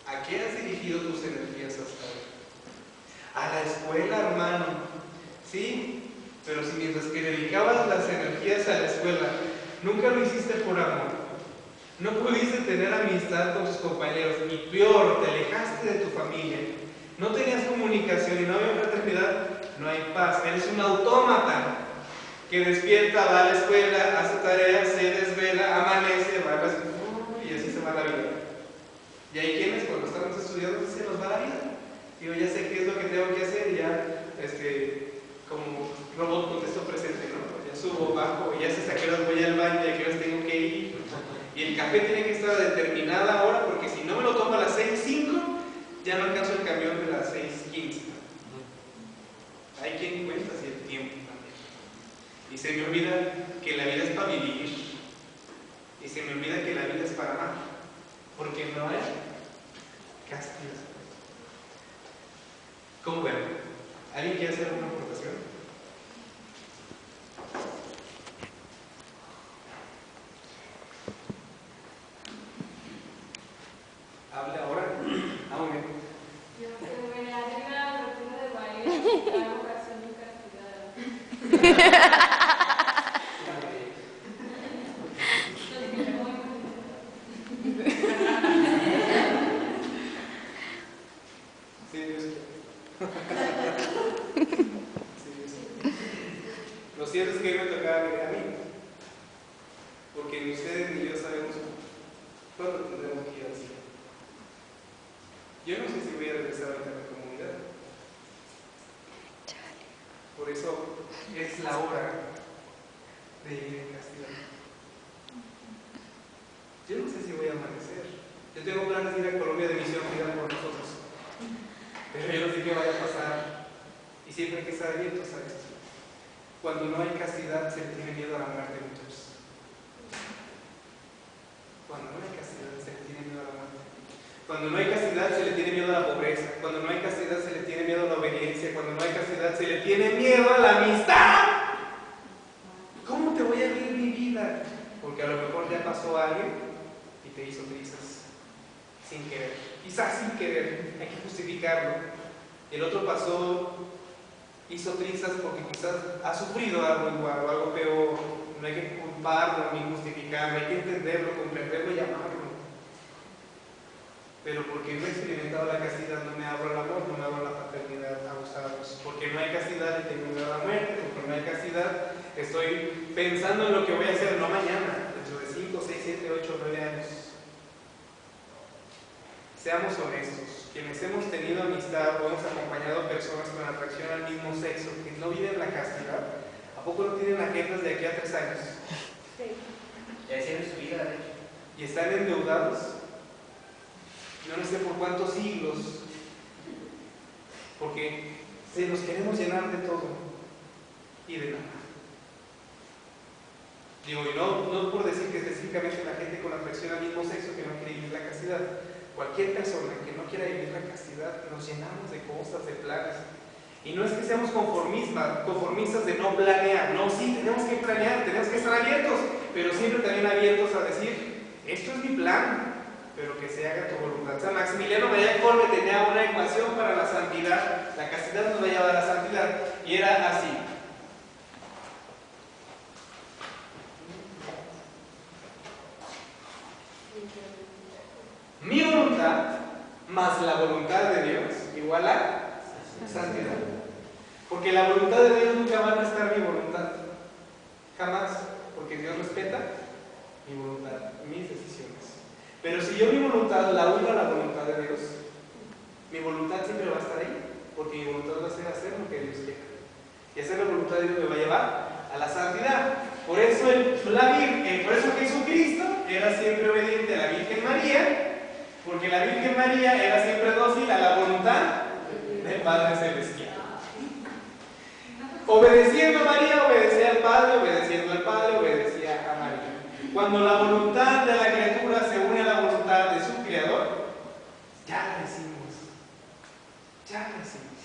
¿A qué has dirigido tus energías hasta hoy? A la escuela, hermano. Sí, pero si mientras que dedicabas las energías a la escuela, nunca lo hiciste por amor, no pudiste tener amistad con tus compañeros, y peor, te alejaste de tu familia, no tenías comunicación y no había fraternidad, no hay paz. Eres un autómata que despierta, va a la escuela, hace tareas, se desvela, amanece, va a la escuela, y así se va la vida. Y hay quienes cuando estamos estudiando se nos va la vida. Digo, ya sé qué es lo que tengo que hacer, y ya como robot contesto presente, ¿no? Ya subo, bajo, y ya sé a qué horas voy al baño y a qué horas tengo que ir. Y el café tiene que estar a determinada hora, porque si no me lo tomo a las 6:05, ya no alcanzo el camión de las 6:15. Hay quien cuenta así el tiempo también. Y se me olvida que la vida es para vivir. Y se me olvida que la vida es para amar. Porque no hay castidad. ¿Cómo ven? ¿Alguien quiere hacer alguna aportación? Hable ahora. Muy bien.
Yo que me hace la rutina de baile, la vocación y castidad.
Sí, Dios quiere. Sí, Dios quiere. Lo cierto es que hoy me tocaba venir a mí, porque ni ustedes ni yo sabemos cuándo tendremos que ir al cielo. Yo no sé si voy a regresar ahorita a mi comunidad. Por eso es la hora de ir en castidad. Yo no sé si voy a amanecer. Yo tengo planes de ir a Colombia de misión, cuidar por nosotros. Pero yo no sé qué vaya a pasar. Y siempre hay que estar abiertos a esto. Cuando no hay castidad, se le tiene miedo a la muerte, muchos. Cuando no hay castidad, se le tiene miedo a la muerte. Cuando no hay castidad, se le tiene miedo a la pobreza. Cuando no hay castidad, se le tiene miedo a la obediencia. Cuando no hay castidad, se le tiene miedo a la amistad. ¿Cómo te voy a vivir mi vida? Porque a lo mejor ya pasó alguien y te hizo trizas sin querer. Quizás sin querer, hay que justificarlo. El otro pasó, hizo trizas porque quizás ha sufrido algo igual o algo peor. No hay que culparlo ni justificarlo, hay que entenderlo, comprenderlo y amarlo. Pero porque no he experimentado la castidad, no me abro al amor, no me abro a la fraternidad, abusados. Porque no hay castidad y tengo miedo a la muerte. Porque no hay castidad, estoy pensando en lo que voy a hacer, no mañana, dentro de 5, 6, 7, 8, 9 años. seamos honestos, quienes hemos tenido amistad o hemos acompañado personas con atracción al mismo sexo que no viven la castidad, ¿a poco no tienen agendas de aquí a 3 años?
Sí.
Ya hicieron su vida, de hecho.
Y están endeudados, no sé por cuántos siglos, porque se los queremos llenar de todo y de nada. Digo, y no por decir que específicamente la gente con atracción al mismo sexo que no quiere vivir la castidad. Cualquier persona que no quiera vivir la castidad, nos llenamos de cosas, de planes. Y no es que seamos conformistas de no planear. No, sí, tenemos que planear, tenemos que estar abiertos, pero siempre también abiertos a decir, esto es mi plan, pero que se haga tu voluntad. San Maximiliano María Kolbe tenía una ecuación para la santidad. La castidad nos va a llevar a la santidad. Y era así. Mi voluntad más la voluntad de Dios igual a santidad. Porque la voluntad de Dios nunca va a restar mi voluntad. Jamás. Porque Dios respeta mi voluntad, mis decisiones. Pero si yo mi voluntad la uno a la voluntad de Dios, mi voluntad siempre va a estar ahí. Porque mi voluntad va a ser hacer lo que Dios quiera. Y hacer la voluntad de Dios me va a llevar a la santidad. Por eso, por eso Jesucristo era siempre obediente a la Virgen María. Porque la Virgen María era siempre dócil a la voluntad del Padre Celestial. Obedeciendo a María, obedecía al Padre, obedeciendo al Padre, obedecía a María. Cuando la voluntad de la criatura se une a la voluntad de su Creador, ya la hicimos. Ya la hicimos.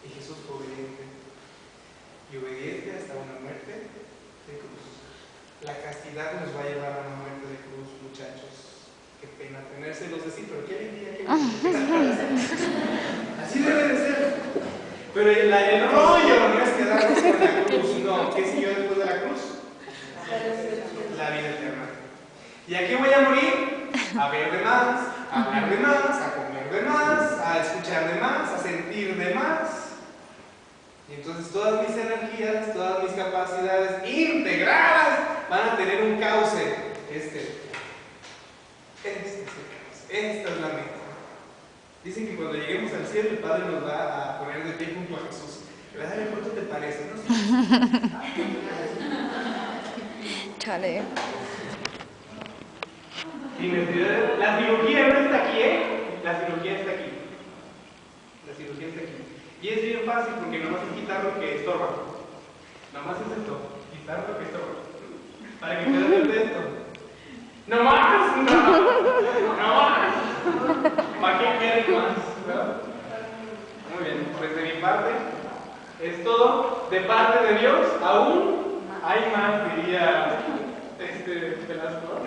Y Jesús fue obediente. Y obediente hasta una muerte de cruz. La castidad nos va a llevar a una muerte de cruz, muchachos. Qué pena tenérselos decir, pero qué alegría, qué así debe de ser. Pero el rollo no es quedarnos con la cruz, no. ¿Qué siguió después de la cruz? La vida eterna. ¿Y a qué voy a morir? A ver de más, a hablar de más, a comer de más, a escuchar de más, a sentir de más. Y entonces todas mis energías, todas mis capacidades integradas van a tener un cauce. Este es el cauce. Esta es la meta. Dicen que cuando lleguemos al cielo el Padre nos va a poner de pie junto a Jesús. ¿Verdad? ¿Cuánto te parece? ¿No?
Chale.
La cirugía no está aquí, ¿eh? La cirugía está aquí. La cirugía está aquí. Y es bien fácil porque nomás es quitar lo que estorba. Nomás es esto, quitar lo que estorba. Para que puedas ver de esto. ¡No más! ¡No más! ¿Para qué quieres más? ¿Verdad? Muy bien, pues de mi parte es todo. De parte de Dios, aún hay más, diría Velasco.